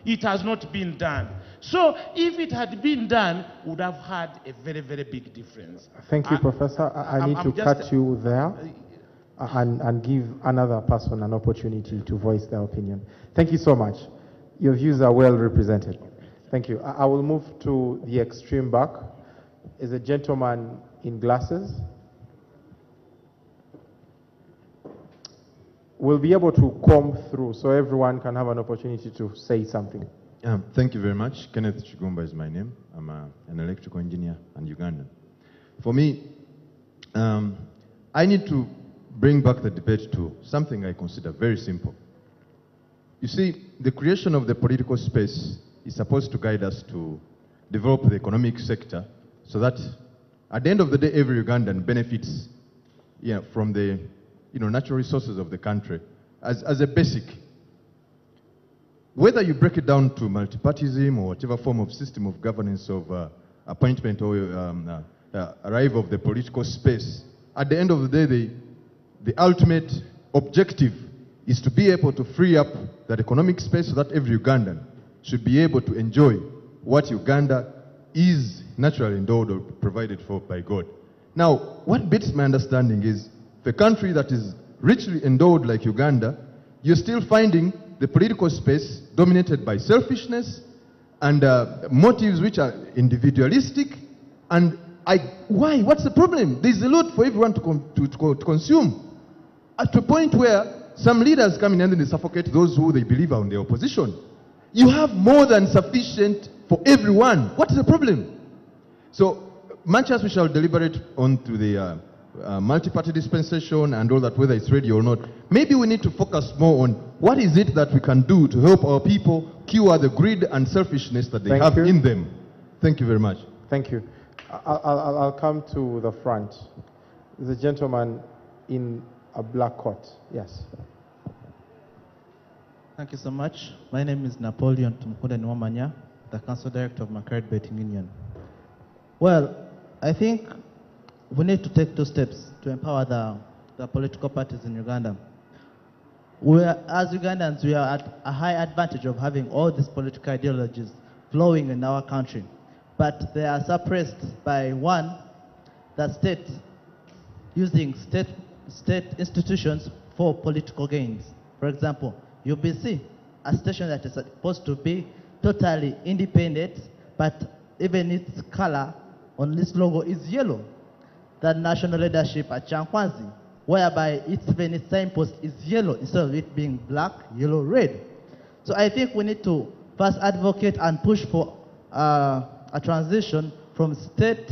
It has not been done. So if it had been done, we would have had a very, very big difference. Thank you, Professor. I need to cut you there and give another person an opportunity to voice their opinion. Thank you so much. Your views are well represented. Thank you. I will move to the extreme back. Is a gentleman in glasses. We'll be able to comb through so everyone can have an opportunity to say something. Thank you very much. Kenneth Chigumba is my name. I'm an electrical engineer and Ugandan. For me, I need to bring back the debate to something I consider very simple. You see, the creation of the political space is supposed to guide us to develop the economic sector so that at the end of the day, every Ugandan benefits from the natural resources of the country as a basic. Whether you break it down to multipartism or whatever form of system of governance of appointment or arrival of the political space, at the end of the day, the ultimate objective is to be able to free up that economic space so that every Ugandan should be able to enjoy what Uganda is naturally endowed or provided for by God. Now, what beats my understanding is the country that is richly endowed like Uganda, you're still finding the political space dominated by selfishness and motives which are individualistic. And why? What's the problem? There's a lot for everyone to consume. At a point where some leaders come in and they suffocate those who they believe are in the opposition. You have more than sufficient for everyone. What is the problem? So, much as we shall deliberate on to the multi-party dispensation and all that, whether it's ready or not, maybe we need to focus more on what is it that we can do to help our people cure the greed and selfishness that they have in them. Thank you very much. Thank you. I'll come to the front. The gentleman in a black coat. Yes. Thank you so much. My name is Napoleon Tumkuda Nwamanya, the Council Director of Macquarie Betting Union. Well, I think we need to take 2 steps to empower the political parties in Uganda. As Ugandans, we are at a high advantage of having all these political ideologies flowing in our country. But they are suppressed by, one, the state using state institutions for political gains. For example, UBC, a station that is supposed to be totally independent, but even its color on this logo is yellow. The national leadership at Chankwanzi, whereby even its signpost is yellow instead of it being black, yellow, red. So I think we need to first advocate and push for a transition from state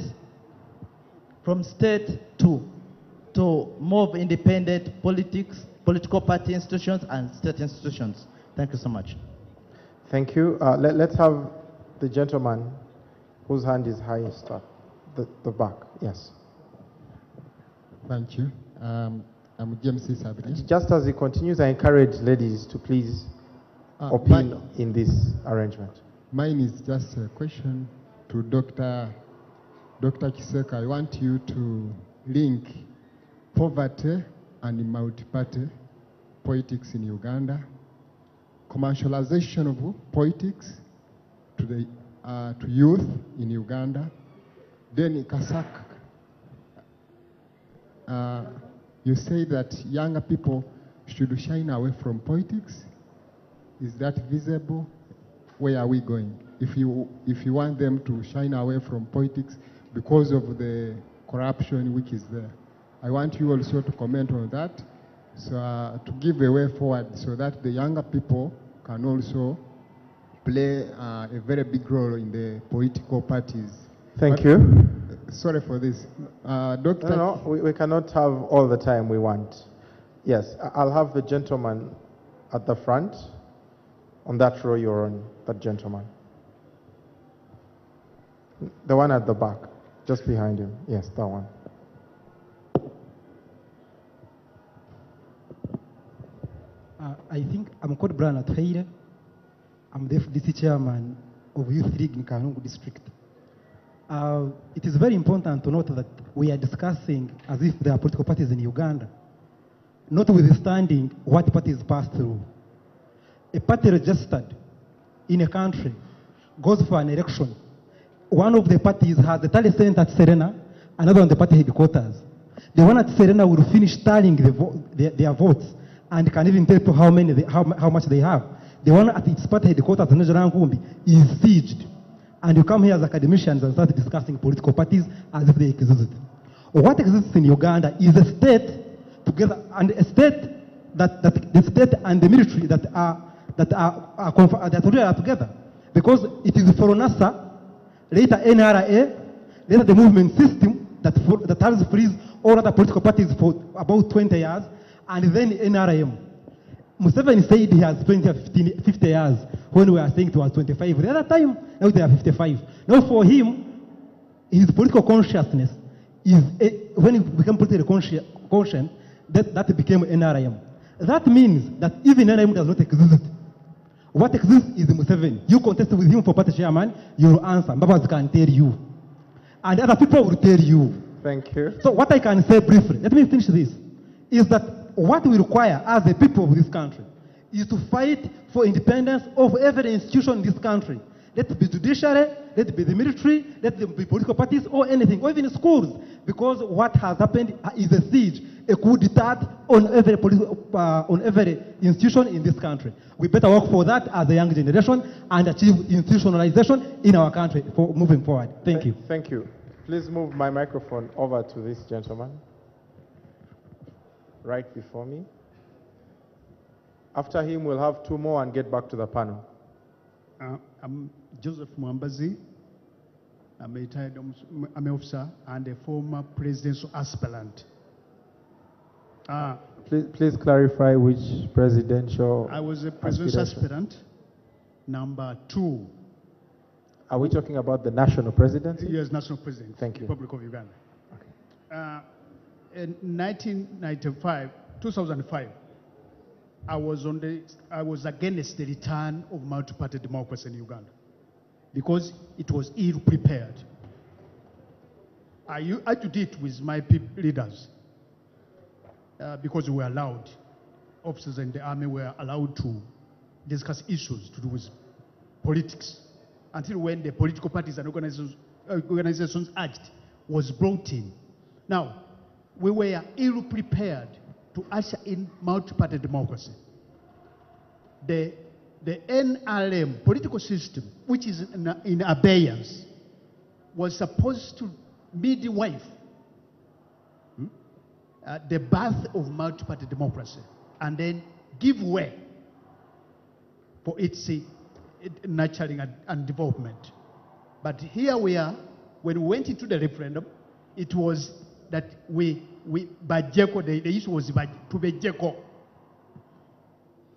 to more independent political party institutions and state institutions. Thank you so much. Thank you. Let's have the gentleman whose hand is highest up the back, yes. Thank you. I'm James Sabri. Just as he continues, I encourage ladies to please opine in this arrangement. Mine is just a question to Dr. Kiseka. I want you to link poverty and multi-party politics in Uganda, commercialization of politics to youth in Uganda. Then in Kasak, you say that younger people should shine away from politics. Is that visible? Where are we going? If you want them to shine away from politics because of the corruption which is there, I want you also to comment on that, so to give a way forward so that the younger people can also play a very big role in the political parties. Thank you. Sorry for this. Doctor. No, we cannot have all the time we want. Yes, I'll have the gentleman at the front. On that row you're on, that gentleman. The one at the back, just behind him. Yes, that one. I think I'm called Brian Atwaire. I'm the FDC chairman of Youth League in Kahungu district. It is very important to note that we are discussing as if there are political parties in Uganda, notwithstanding what parties pass through. A party registered in a country goes for an election. One of the parties has a tally center at Serena, another on the party headquarters. The one at Serena will finish tallying their votes and can even tell you how much they have. The one at its party headquarters in Nkumbi is sieged. And you come here as academicians and start discussing political parties as if they exist. What exists in Uganda is a state together, and a state that the state and the military that are together. Because it is for NASA, later NRA, later the movement system that has freeze all other political parties for about 20 years, and then NRM. Museveni said he has 50 years when we are saying it was 25. The other time, now they are 55. Now for him, his political consciousness is, when he became politically conscious, that became NRM. That means that even NRM does not exist. What exists is Museveni. You contest with him for party chairman, you will answer. Mbabas can tell you. And other people will tell you. Thank you. So what I can say briefly, let me finish this, is that what we require as the people of this country is to fight for independence of every institution in this country. Let it be judiciary, let it be the military, let it be political parties or anything, or even schools. Because what has happened is a siege, a coup d'etat on every institution in this country. We better work for that as a young generation and achieve institutionalization in our country for moving forward. Thank you. Thank you. Please move my microphone over to this gentleman, right before me. After him, we'll have two more and get back to the panel. I'm Joseph Mwambazi. I'm a retired officer and a former presidential aspirant. Please clarify which presidential. I was a presidential aspirant, number 2. Are we talking about the national presidency? Yes, national president. Thank you. Republic of Uganda. In 2005, I was against the return of multi-party democracy in Uganda because it was ill-prepared. I argued it with my leaders because we were allowed, officers in the army were allowed to discuss issues to do with politics until when the Political Parties and Organizations Act was brought in. Now, we were ill-prepared to usher in multi-party democracy. The NRM political system, which is in abeyance, was supposed to midwife the birth of multi-party democracy and then give way for its nurturing and development. But here we are, when we went into the referendum, it was that the issue was to be Bajeko.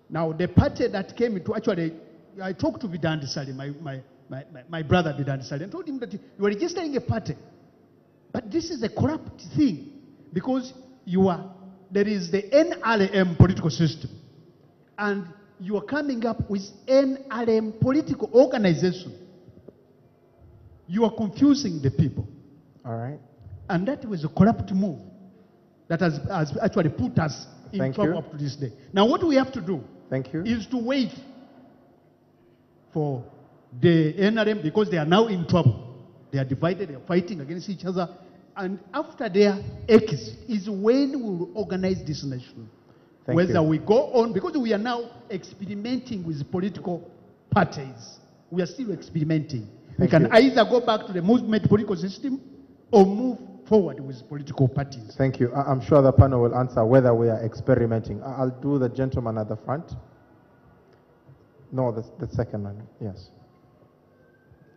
Now the party that came into, actually, I talked to Vidandi Sali, my brother Vidandi Sali, and told him that you are registering a party But this is a corrupt thing because there is the NRM political system, and you are coming up with NRM political organization. You are confusing the people. All right. And that was a corrupt move that has actually put us in trouble up to this day. Now what we have to do is to wait for the NRM, because they are now in trouble. They are divided, they are fighting against each other. And after their exit is when we will organize this nation. Whether we go on, because we are now experimenting with political parties. We are still experimenting. We can either go back to the movement political system or move forward with political parties. Thank you. I'm sure the panel will answer whether we are experimenting. I'll do the gentleman at the front. No, the second one, yes.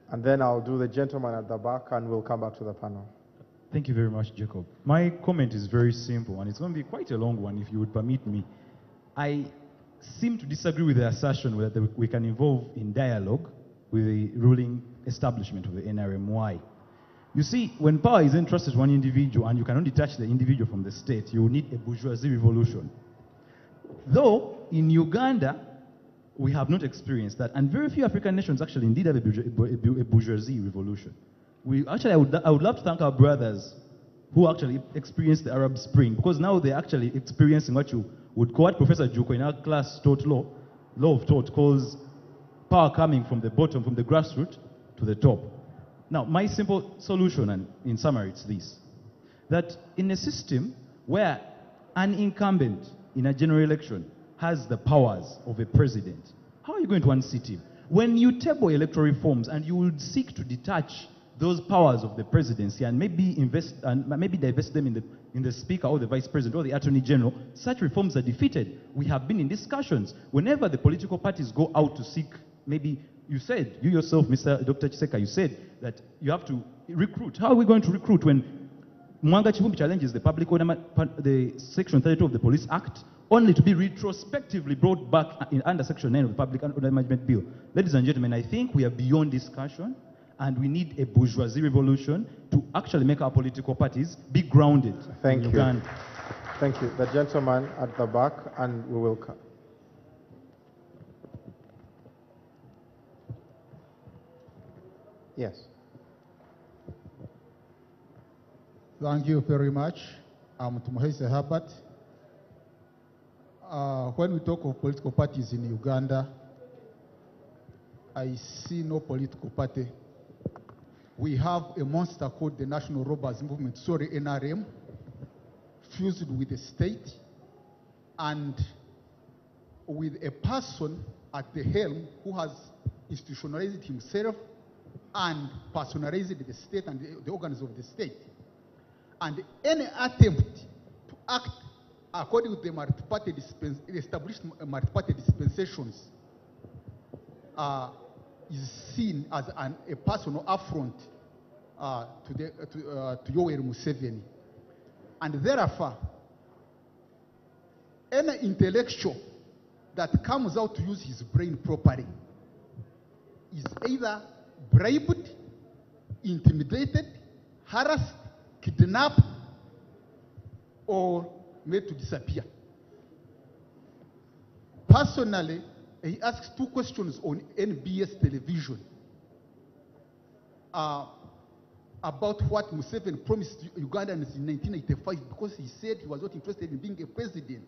And then I'll do the gentleman at the back, and we'll come back to the panel. Thank you very much, Jacob. My comment is very simple, and it's going to be quite a long one, if you would permit me. I seem to disagree with the assertion that we can involve in dialogue with the ruling establishment of the NRM. Why? You see, when power is entrusted to one individual and you cannot detach the individual from the state, you will need a bourgeoisie revolution. Though, in Uganda, we have not experienced that, and very few African nations actually indeed have a bourgeoisie revolution. I would love to thank our brothers who actually experienced the Arab Spring, because now they're actually experiencing what you would call, what Professor Juko in our class taught law of thought calls power coming from the bottom, from the grassroots to the top. Now, my simple solution, and in summary, it's this: that in a system where an incumbent in a general election has the powers of a president, how are you going to unseat him? When you table electoral reforms and you would seek to detach those powers of the presidency and maybe divest them in the speaker or the vice president or the attorney general, such reforms are defeated. We have been in discussions. Whenever the political parties go out to seek, maybe you said, you yourself, Dr. Chiseka, you said that you have to recruit. How are we going to recruit when Mwanga Chivumbi challenges the public order, the Section 32 of the Police Act, only to be retrospectively brought back under Section 9 of the Public Order Management Bill? Ladies and gentlemen, I think we are beyond discussion, and we need a bourgeoisie revolution to actually make our political parties be grounded. Thank you. Thank you. The gentleman at the back, and we will come. Yes. Thank you very much. I'm Tumuhese Herbert. When we talk of political parties in Uganda, I see no political party. We have a monster called the National Robbers Movement, NRM, fused with the state and with a person at the helm who has institutionalized himself and personalized the state and the organs of the state. And any attempt to act according to the established multi-party dispensations is seen as a personal affront to Yoweri Museveni. And therefore, any intellectual that comes out to use his brain properly is either bribed, intimidated, harassed, kidnapped, or made to disappear. Personally, he asks 2 questions on NBS television about what Museveni promised Ugandans in 1985, because he said he was not interested in being a president,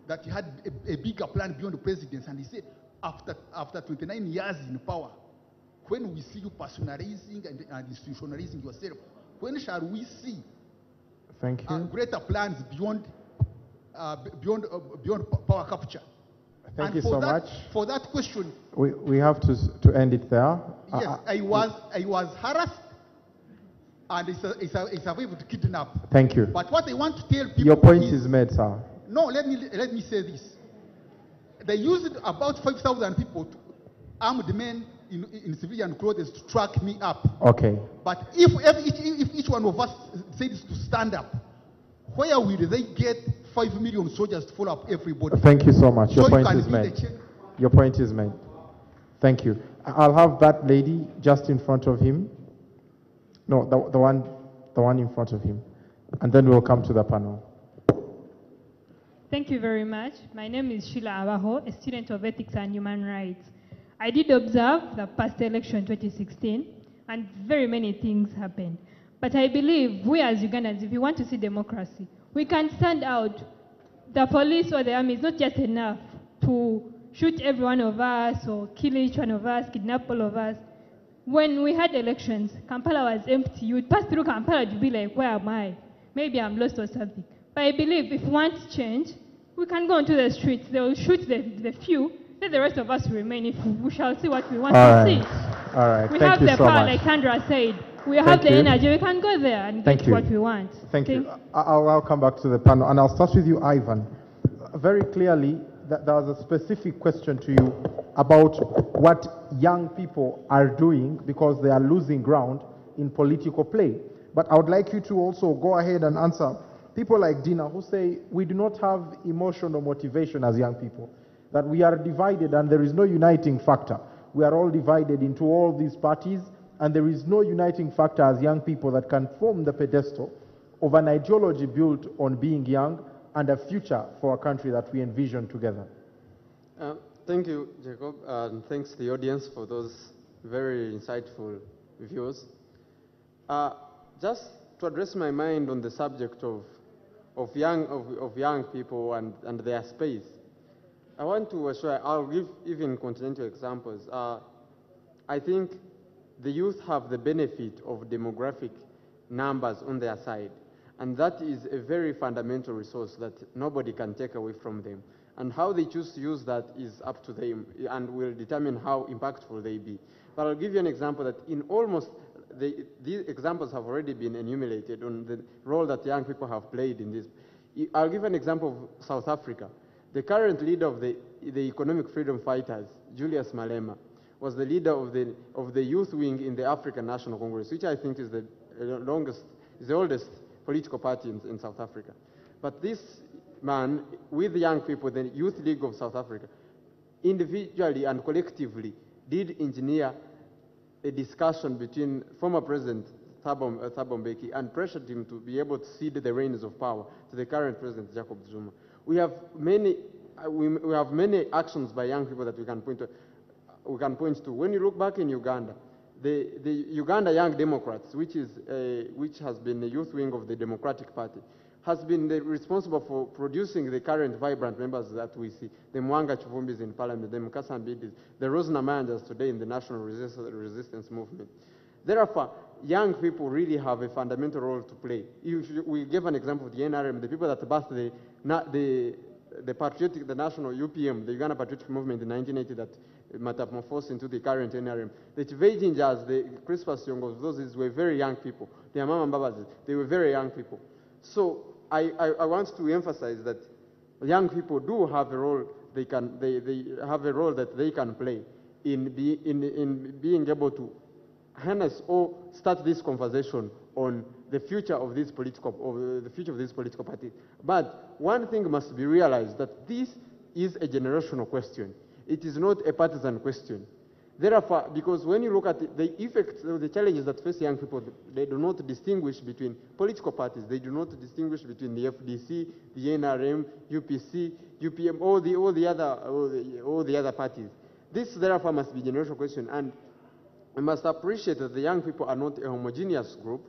that he had a bigger plan beyond the presidency. And he said, after 29 years in power, when we see you personalizing and institutionalizing yourself, when shall we see greater plans beyond power capture? Thank you so much. For that question, we have to end it there. Yes, I was harassed, and it's a way to kidnap. Thank you. But what I want to tell people, your point is made, sir. No, let me say this. They used about 5,000 people, armed men in civilian clothes, to track me up. Okay. But if each one of us says to stand up, where will they get 5 million soldiers to follow up everybody? Thank you so much. Your point is made. Your point is made. Thank you. I'll have that lady just in front of him. No, the one in front of him. And then we'll come to the panel. Thank you very much. My name is Sheila Abaho, a student of Ethics and Human Rights. I did observe the past election 2016, and very many things happened. But I believe we as Ugandans, if we want to see democracy, we can stand out. The police or the army is not just enough to shoot every one of us or kill each one of us, kidnap all of us. When we had elections, Kampala was empty. You would pass through Kampala to be like, where am I? Maybe I'm lost or something. But I believe if we want change, we can go into the streets. They will shoot the few, let the rest of us remain. If we shall see what we want to see. All right. We Thank have you the so power, much. like Sandra said. We Thank have the you. energy. We can go there and Thank get you. what we want. Thank you. I'll come back to the panel, and I'll start with you, Ivan. Very clearly, there was a specific question to you about what young people are doing because they are losing ground in political play. But I would like you to also go ahead and answer people like Dina who say we do not have emotional motivation as young people, that we are divided and there is no uniting factor. We are all divided into all these parties, and there is no uniting factor as young people that can form the pedestal of an ideology built on being young and a future for a country that we envision together. Thank you, Jacob, and thanks to the audience for those very insightful views. Just to address my mind on the subject of young people and their space, I want to assure, I'll give even continental examples. I think the youth have the benefit of demographic numbers on their side, and that is a very fundamental resource that nobody can take away from them. And how they choose to use that is up to them and will determine how impactful they be. But I'll give you an example that in almost, these examples have already been enumerated on the role that young people have played in this. I'll give an example of South Africa. The current leader of the economic freedom fighters, Julius Malema, was the leader of the youth wing in the African National Congress, which I think is the oldest political party in South Africa. But this man, with young people, the Youth League of South Africa, individually and collectively did engineer a discussion between former President Thabo Mbeki and pressured him to be able to cede the reins of power to the current President Jacob Zuma. We have many actions by young people that we can point to. When you look back in Uganda, the Uganda Young Democrats, which has been the youth wing of the Democratic Party, has been responsible for producing the current vibrant members that we see, the Mwanga Chivumbis in Parliament, the Mukasa Mbidis, the Rose Namanjas today in the National Resistance Movement. Therefore, young people really have a fundamental role to play. We gave an example of the NRM, the people that birthed the national UPM, the Uganda Patriotic Movement in 1980 that metamorphosed into the current NRM. The Chivejinjas, the Crispus Yongos, those were very young people. The Amama Mbabas, they were very young people. So I want to emphasize that young people do have a role. They have a role that they can play in being able to harness or start this conversation on the future of this political party. But one thing must be realized, that this is a generational question. It is not a partisan question. Therefore, because when you look at the effects of the challenges that face young people, they do not distinguish between political parties. They do not distinguish between the FDC, the NRM, UPC, UPM, all the other parties. This, therefore, must be a generational question. And we must appreciate that the young people are not a homogeneous group,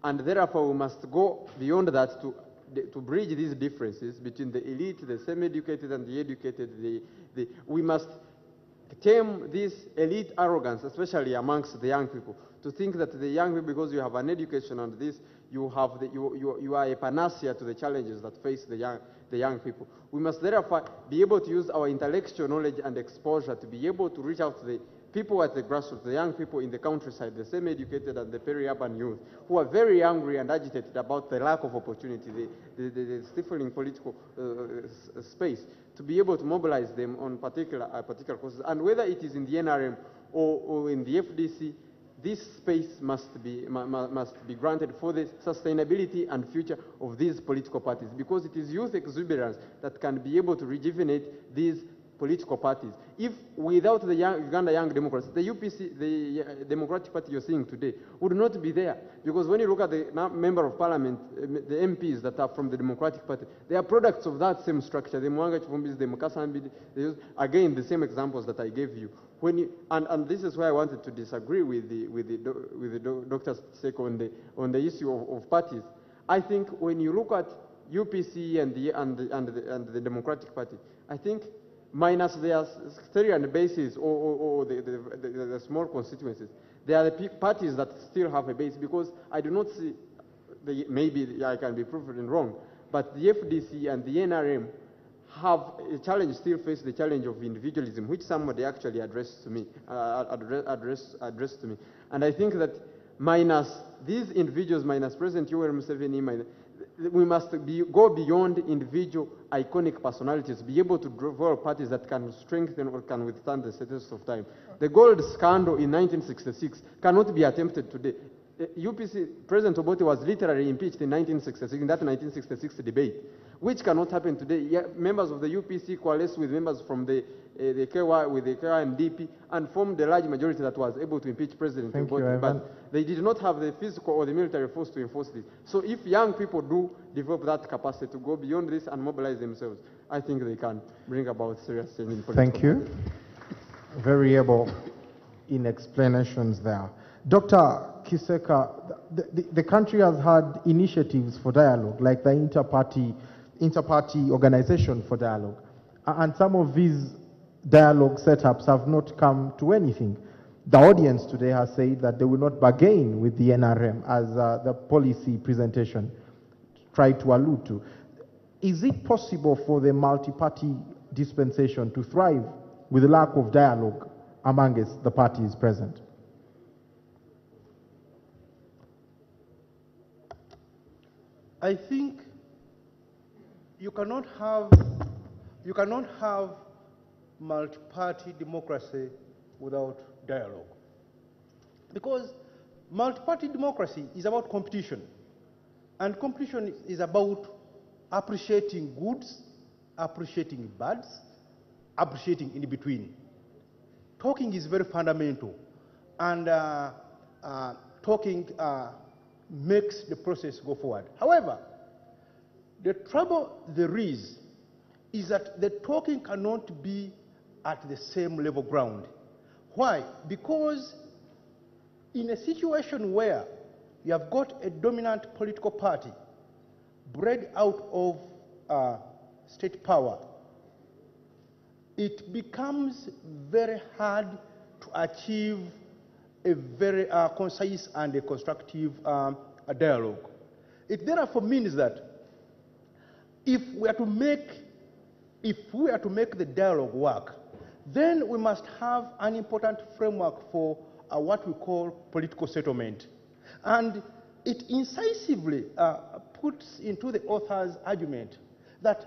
and therefore we must go beyond that to bridge these differences between the elite, the semi-educated, and the educated. We must tame this elite arrogance, especially amongst the young people, to think that the young people, because you have an education and this, you are a panacea to the challenges that face the young people. We must therefore be able to use our intellectual knowledge and exposure to be able to reach out to the people at the grassroots, the young people in the countryside, the semi-educated and the peri-urban youth, who are very angry and agitated about the lack of opportunity, the stifling political space, to be able to mobilize them on particular causes. And whether it is in the NRM or in the FDC, this space must be granted for the sustainability and future of these political parties, because it is youth exuberance that can be able to rejuvenate these political parties. If without the Uganda Young Democrats, the UPC, the Democratic Party you're seeing today, would not be there. Because when you look at the member of parliament, the MPs that are from the Democratic Party, they are products of that same structure. The Mwanga Chifumbis, the Mukasambidi, again, the same examples that I gave you. When you and this is why I wanted to disagree with the Dr. Seko on the issue of parties. I think when you look at UPC and the Democratic Party, I think minus their sectarian bases or the small constituencies, they are the parties that still have a base, because I do not see, maybe I can be proven wrong, but the FDC and the NRM have a challenge, still face the challenge of individualism, which somebody actually addressed to me, addressed to me. And I think that minus these individuals, minus President Yoweri Museveni, we must go beyond individual iconic personalities, be able to develop parties that can strengthen or can withstand the test of time. The gold scandal in 1966 cannot be attempted today. UPC, President Obote was literally impeached in 1966, in that 1966 debate, which cannot happen today. Members of the UPC coalesced with members from the KY, with the KY and DP, and formed a large majority that was able to impeach President Obote. But they did not have the physical or the military force to enforce this. So if young people do develop that capacity to go beyond this and mobilize themselves, I think they can bring about serious change in politics. Thank you. Very able in explanations there. Dr. Kiseka, the country has had initiatives for dialogue, like the inter-party organization for dialogue. And some of these dialogue setups have not come to anything. The audience today has said that they will not bargain with the NRM, as the policy presentation tried to allude to. Is it possible for the multi-party dispensation to thrive with the lack of dialogue amongst the parties present? I think you cannot have multi-party democracy without dialogue. Because multi-party democracy is about competition. And competition is about appreciating goods, appreciating bads, appreciating in between. Talking is very fundamental. And talking makes the process go forward. However, the trouble there is that the talking cannot be at the same level ground. Why? Because in a situation where you have got a dominant political party bred out of state power, it becomes very hard to achieve a very concise and a constructive dialogue. It therefore means that if we are to make the dialogue work, then we must have an important framework for what we call political settlement. And it incisively puts into the author's argument that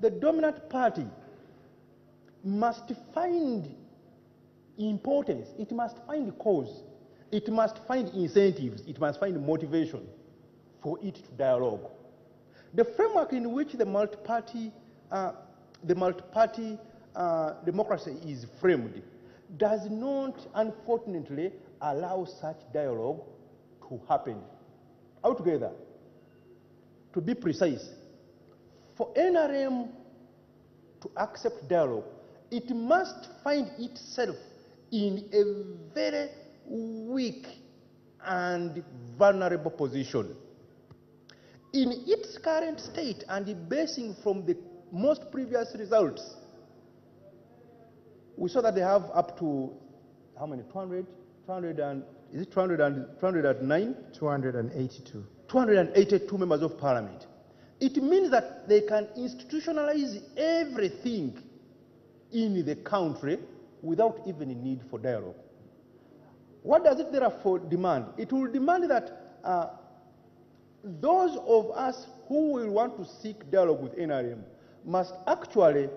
the dominant party must find importance, it must find cause, it must find incentives, it must find motivation for it to dialogue. The framework in which the multi-party democracy is framed does not, unfortunately, allow such dialogue to happen. Altogether, to be precise, for NRM to accept dialogue, it must find itself in a very weak and vulnerable position. In its current state and basing from the most previous results, we saw that they have up to, how many, 209? 282. 282 members of parliament. It means that they can institutionalize everything in the country without even a need for dialogue. What does it therefore demand? It will demand that those of us who will want to seek dialogue with NRM must actually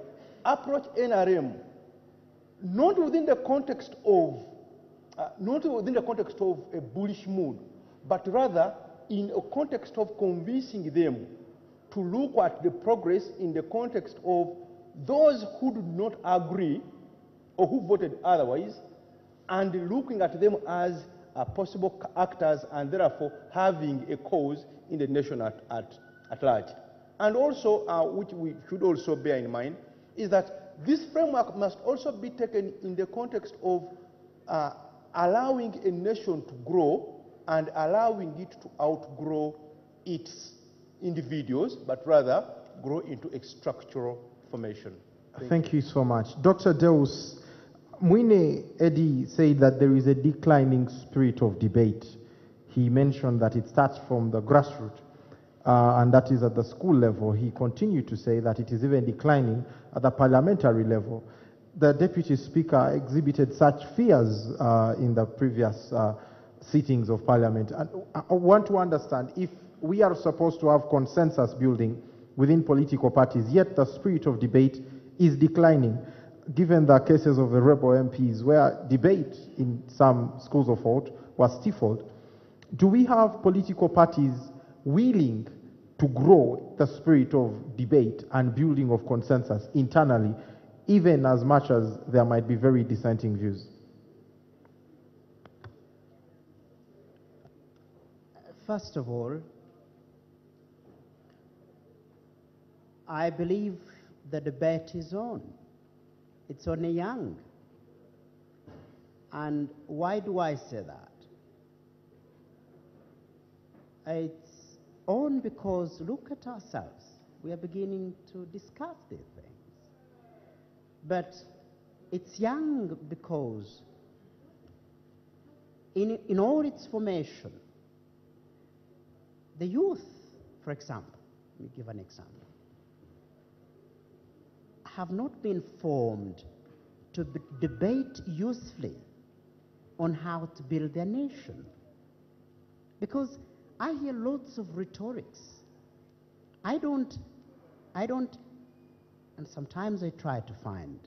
approach NRM not within the context of a bullish mood, but rather in a context of convincing them to look at the progress in the context of those who do not agree or who voted otherwise, and looking at them as possible actors and therefore having a cause in the nation at large. And also, which we should also bear in mind, is that this framework must also be taken in the context of allowing a nation to grow and allowing it to outgrow its individuals, but rather grow into a structural formation. Thank you so much. Dr. Deus, Mwine Eddie said that there is a declining spirit of debate. He mentioned that it starts from the grassroots, and that is at the school level. He continued to say that it is even declining at the parliamentary level. The Deputy Speaker exhibited such fears in the previous sittings of Parliament. And I want to understand, if we are supposed to have consensus building within political parties, yet the spirit of debate is declining, given the cases of the rebel MPs where debate in some schools of thought was stifled, do we have political parties willing to grow the spirit of debate and building of consensus internally, even as much as there might be very dissenting views? First of all, I believe the debate is on. It's only young. And why do I say that? It's on because look at ourselves. We are beginning to discuss these things. But it's young because in all its formation, the youth, for example, let me give an example, have not been formed to debate usefully on how to build their nation. Because I hear lots of rhetorics. I don't, and sometimes I try to find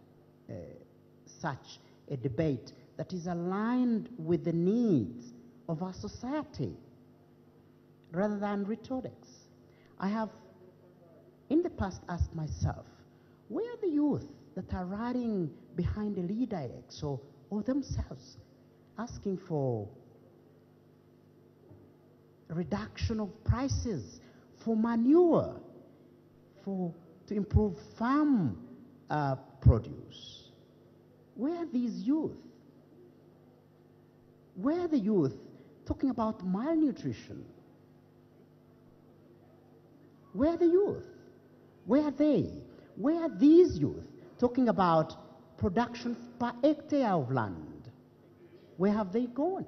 such a debate that is aligned with the needs of our society rather than rhetorics. I have in the past asked myself, where are the youth that are riding behind a leader X or themselves asking for a reduction of prices for manure, to improve farm produce? Where are these youth? Where are the youth talking about malnutrition? Where are the youth? Where are they? Where are these youth talking about production per hectare of land? Where have they gone?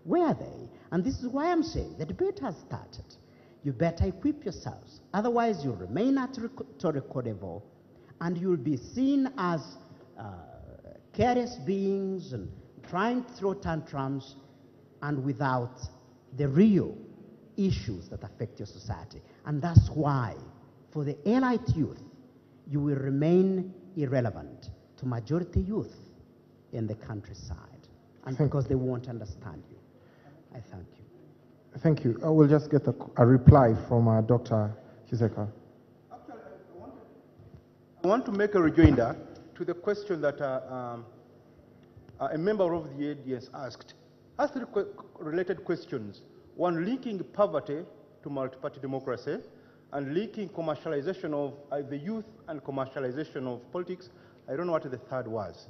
Where are they? And this is why I'm saying the debate has started. You better equip yourselves. Otherwise, you'll remain at rhetorical level and you'll be seen as careless beings and trying to throw tantrums and without the real issues that affect your society. And that's why, for the elite youth, you will remain irrelevant to majority youth in the countryside. And because they won't understand you. I thank you. Thank you. I will just get a reply from Dr. Chiseka. I want to make a rejoinder to the question that a member of the audience asked. Asked three related questions. One, linking poverty to multi-party democracy, and linking commercialization of the youth and commercialization of politics. I don't know what the third was.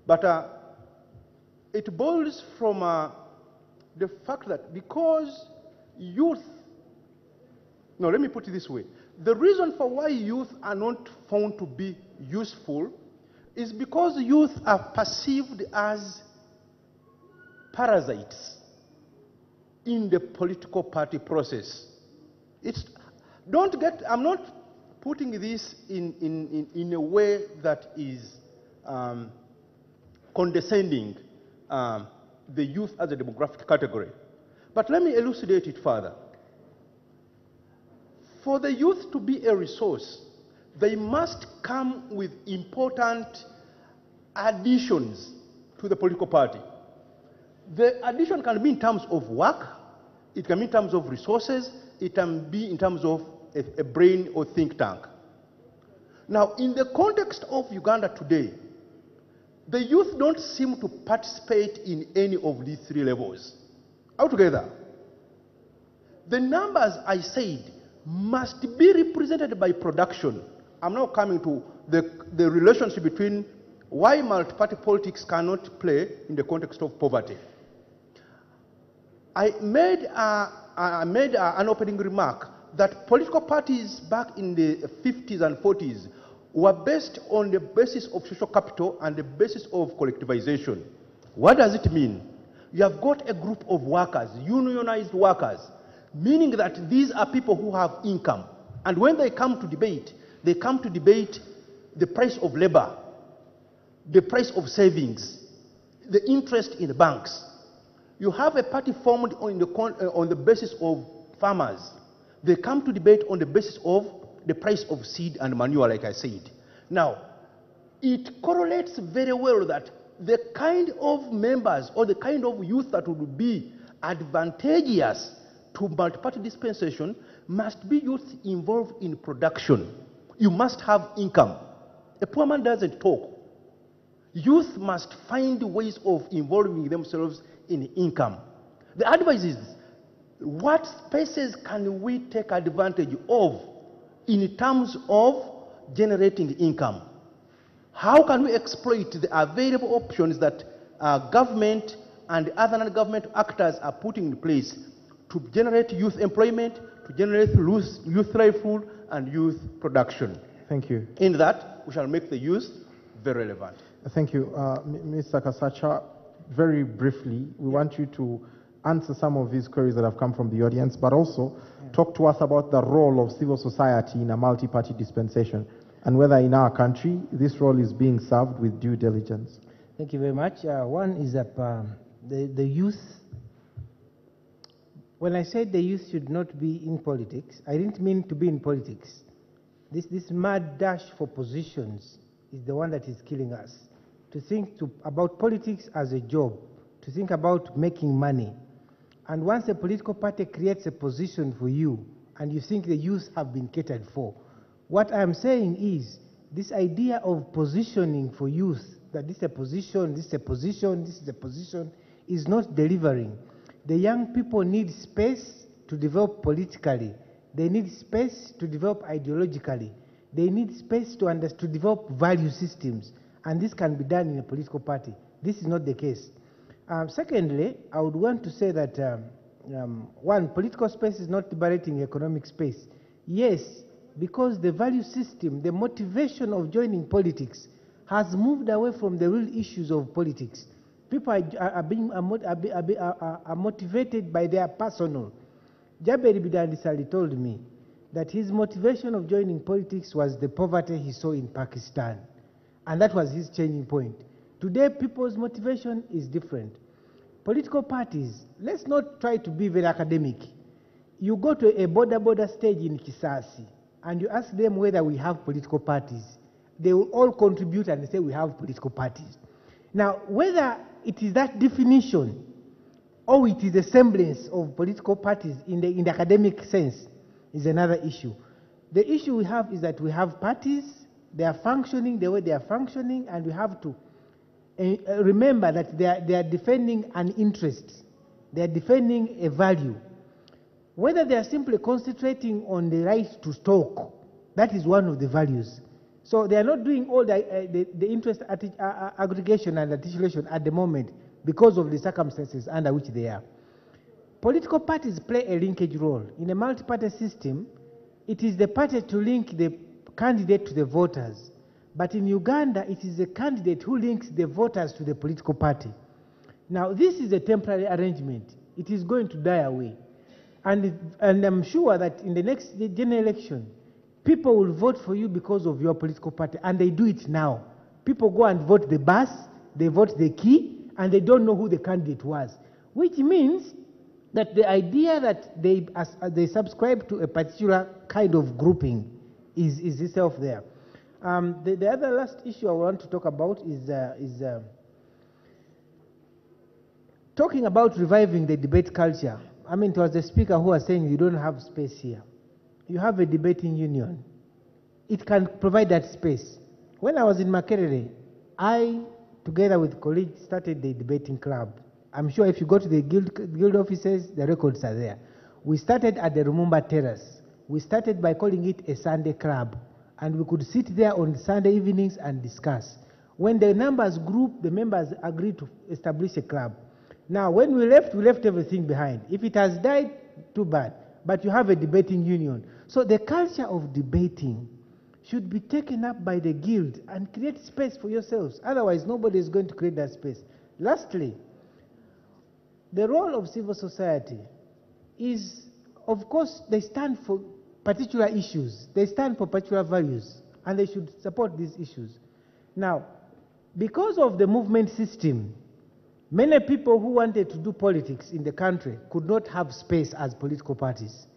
But it boils from the fact that because youth, no, let me put it this way. The reason for why youth are not found to be useful is because youth are perceived as parasites in the political party process. I'm not putting this in a way that is condescending the youth as a demographic category. But let me elucidate it further. For the youth to be a resource, they must come with important additions to the political party. The addition can be in terms of work, it can be in terms of resources, it can be in terms of a brain or think tank. Now, in the context of Uganda today, the youth don't seem to participate in any of these three levels altogether. The numbers I said must be represented by production. I'm now coming to the relationship between why multi-party politics cannot play in the context of poverty. I made an opening remark that political parties back in the 50s and 40s were based on the basis of social capital and the basis of collectivization. What does it mean? You have got a group of workers, unionized workers, meaning that these are people who have income. And when they come to debate the price of labor, the price of savings, the interest in the banks. You have a party formed on the basis of farmers. They come to debate on the basis of the price of seed and manure, like I said. Now, it correlates very well that the kind of members or the kind of youth that would be advantageous to multi-party dispensation must be youth involved in production. You must have income. A poor man doesn't talk. Youth must find ways of involving themselves in income. The advice is, what spaces can we take advantage of in terms of generating income? How can we exploit the available options that government and other non-government actors are putting in place to generate youth employment, to generate youth livelihood and youth production? Thank you. In that, we shall make the youth very relevant. Thank you. Mr. Kasacha, very briefly, we want you to answer some of these queries that have come from the audience, but also talk to us about the role of civil society in a multi-party dispensation and whether in our country this role is being served with due diligence. Thank you very much. One is that the youth, when I said the youth should not be in politics, I didn't mean to be in politics. This mad dash for positions is the one that is killing us. To think about politics as a job, to think about making money. And once a political party creates a position for you and you think the youth have been catered for, what I'm saying is this idea of positioning for youth, that this is a position, this is a position, this is a position, is not delivering. The young people need space to develop politically. They need space to develop ideologically. They need space to develop value systems. And this can be done in a political party. This is not the case. Secondly, I would want to say that, one, political space is not liberating economic space. Yes, because the value system, the motivation of joining politics has moved away from the real issues of politics. People are motivated by their personal. Jaberi Bidandisali told me that his motivation of joining politics was the poverty he saw in Pakistan. And that was his changing point. Today, people's motivation is different. Political parties, let's not try to be very academic. You go to a border stage in Kisasi, and you ask them whether we have political parties. They will all contribute and say we have political parties. Now, whether it is that definition or it is a semblance of political parties in the academic sense is another issue. The issue we have is that we have parties, they are functioning the way they are functioning, and we have to remember that they are defending an interest. They are defending a value. Whether they are simply concentrating on the right to talk, that is one of the values. So they are not doing all the interest aggregation and articulation at the moment because of the circumstances under which they are. Political parties play a linkage role. In a multi-party system, it is the party to link the candidate to the voters. But in Uganda, it is the candidate who links the voters to the political party. Now, this is a temporary arrangement. It is going to die away. And I'm sure that in the next general election, people will vote for you because of your political party, and they do it now. People go and vote the bus, they vote the key, and they don't know who the candidate was, which means that the idea that they subscribe to a particular kind of grouping is itself there. The other last issue I want to talk about is talking about reviving the debate culture. I mean, it was the speaker who was saying you don't have space here. You have a debating union. it can provide that space. When I was in Makerere, I, together with colleagues, started the debating club. I'm sure if you go to the guild offices, the records are there. We started at the Rumumba Terrace. We started by calling it a Sunday club, and we could sit there on Sunday evenings and discuss. When the numbers grew, the members agreed to establish a club. Now, when we left everything behind. If it has died, too bad. But you have a debating union. So the culture of debating should be taken up by the guild and create space for yourselves. Otherwise, nobody is going to create that space. Lastly, the role of civil society is, of course, they stand for particular issues. They stand for particular values, and they should support these issues. Now, because of the movement system, many people who wanted to do politics in the country could not have space as political parties.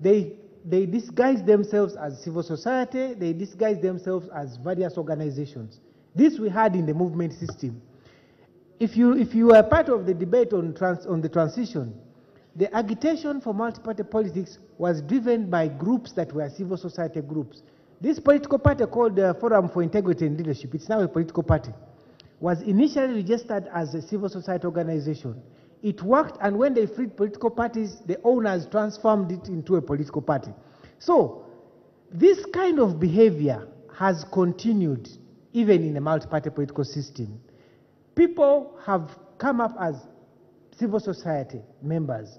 They disguise themselves as civil society, they disguise themselves as various organizations. This we had in the movement system. If you were part of the debate on the transition, the agitation for multi-party politics was driven by groups that were civil society groups. This political party called the Forum for Integrity and Leadership, it's now a political party, was initially registered as a civil society organization. It worked, and when they freed political parties, the owners transformed it into a political party. So, this kind of behavior has continued even in a multi-party political system. People have come up as civil society members.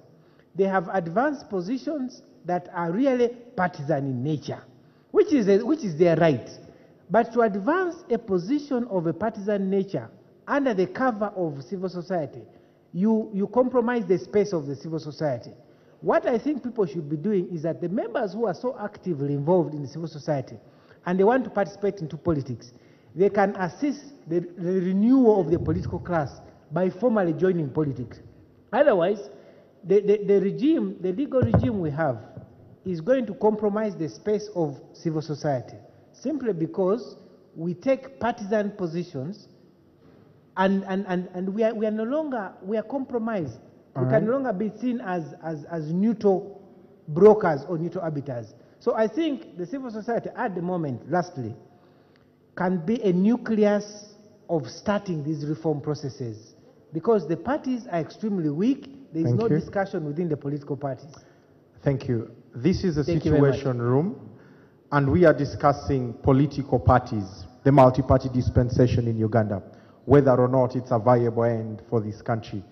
They have advanced positions that are really partisan in nature, which is their right. But to advance a position of a partisan nature under the cover of civil society, you compromise the space of the civil society. What I think people should be doing is that the members who are so actively involved in the civil society and they want to participate into politics, they can assist the renewal of the political class by formally joining politics. Otherwise, the legal regime we have is going to compromise the space of civil society, simply because we take partisan positions and we are no longer, we are compromised. We can no longer be seen as neutral brokers or neutral arbiters. So I think the civil society at the moment, lastly, can be a nucleus of starting these reform processes, because the parties are extremely weak. There is no discussion within the political parties. Thank you. This is a situation room, and we are discussing political parties, the multi-party dispensation in Uganda, whether or not it's a viable end for this country.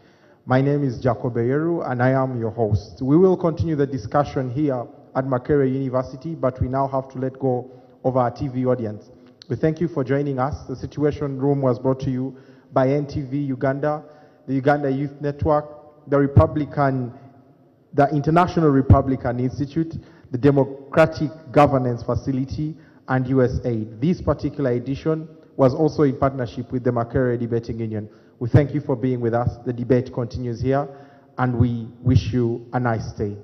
My name is Jacob Eyeru, and I am your host. We will continue the discussion here at Makerere University, but we now have to let go of our TV audience. We thank you for joining us. The Situation Room was brought to you by NTV Uganda, the Uganda Youth Network, the International Republican Institute, the Democratic Governance Facility, and USAID. This particular edition was also in partnership with the Makerere Debating Union. We thank you for being with us. The debate continues here, and we wish you a nice day.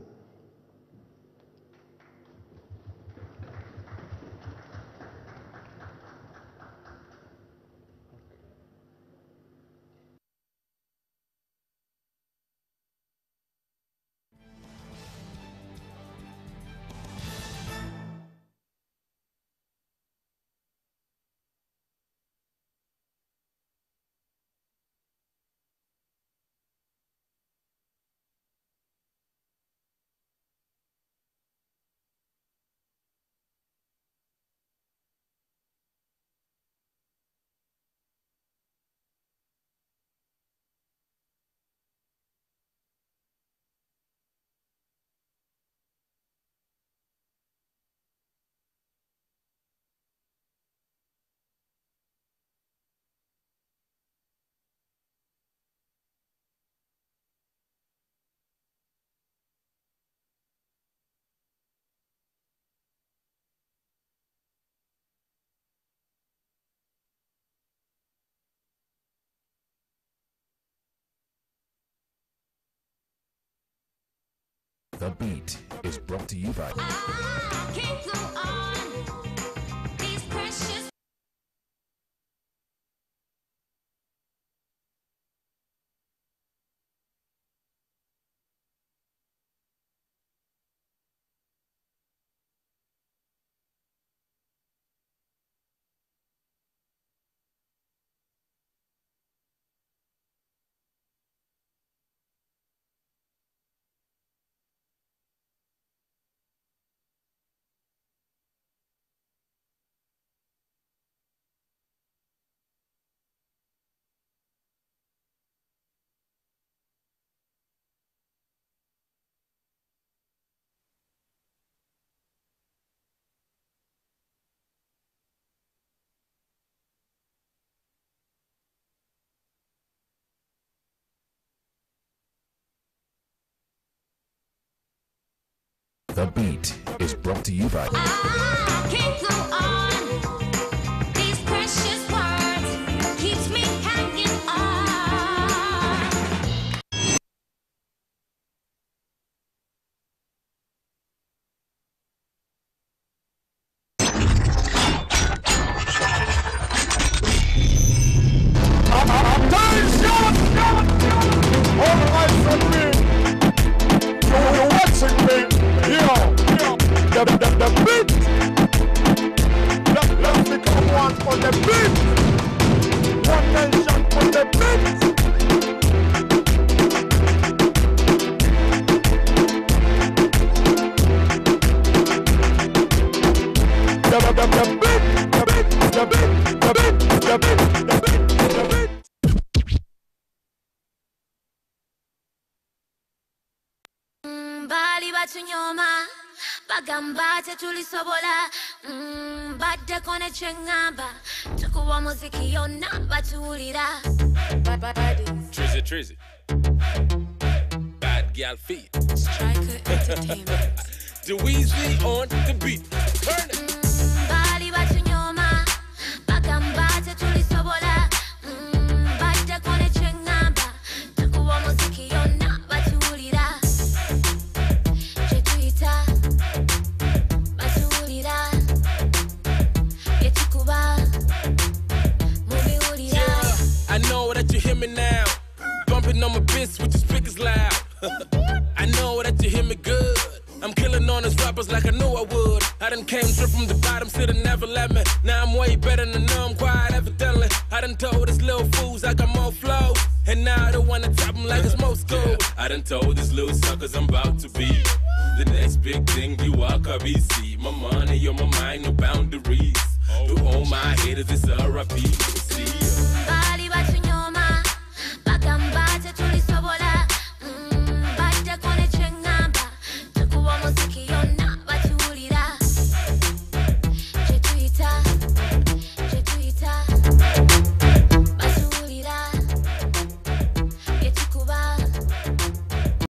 The Beat is brought to you by... The Beat is brought to you by... I can't go on. These precious words keeps me hanging on. All right from me. You're watching me. The beat. Let's become one on the beat. One nation on the beat. The beat. Bali batunyoma bagamba tetulisobola badde kone kyengamba tukuwa muziki yonna batuwulira Trizzy Bad Gal Feet Striker Entertainment The Weasley on the beat Turn it Bali batunyoma bagamba tetulisobola badde kone kyengamba tukuwa muziki yonna batuwulira I know that you hear me now Bumping on my bitch with the speakers loud I know that you hear me good I'm killing on these rappers like I knew I would I done came straight from the bottom, still never let me Now I'm way better than them, quiet evidently I done told these little fools I got more flow And now I don't wanna top them like it's most cool I done told these little suckers I'm about to be the next big thing, you are KBC My money on my mind, no boundaries To all my haters, it's RIP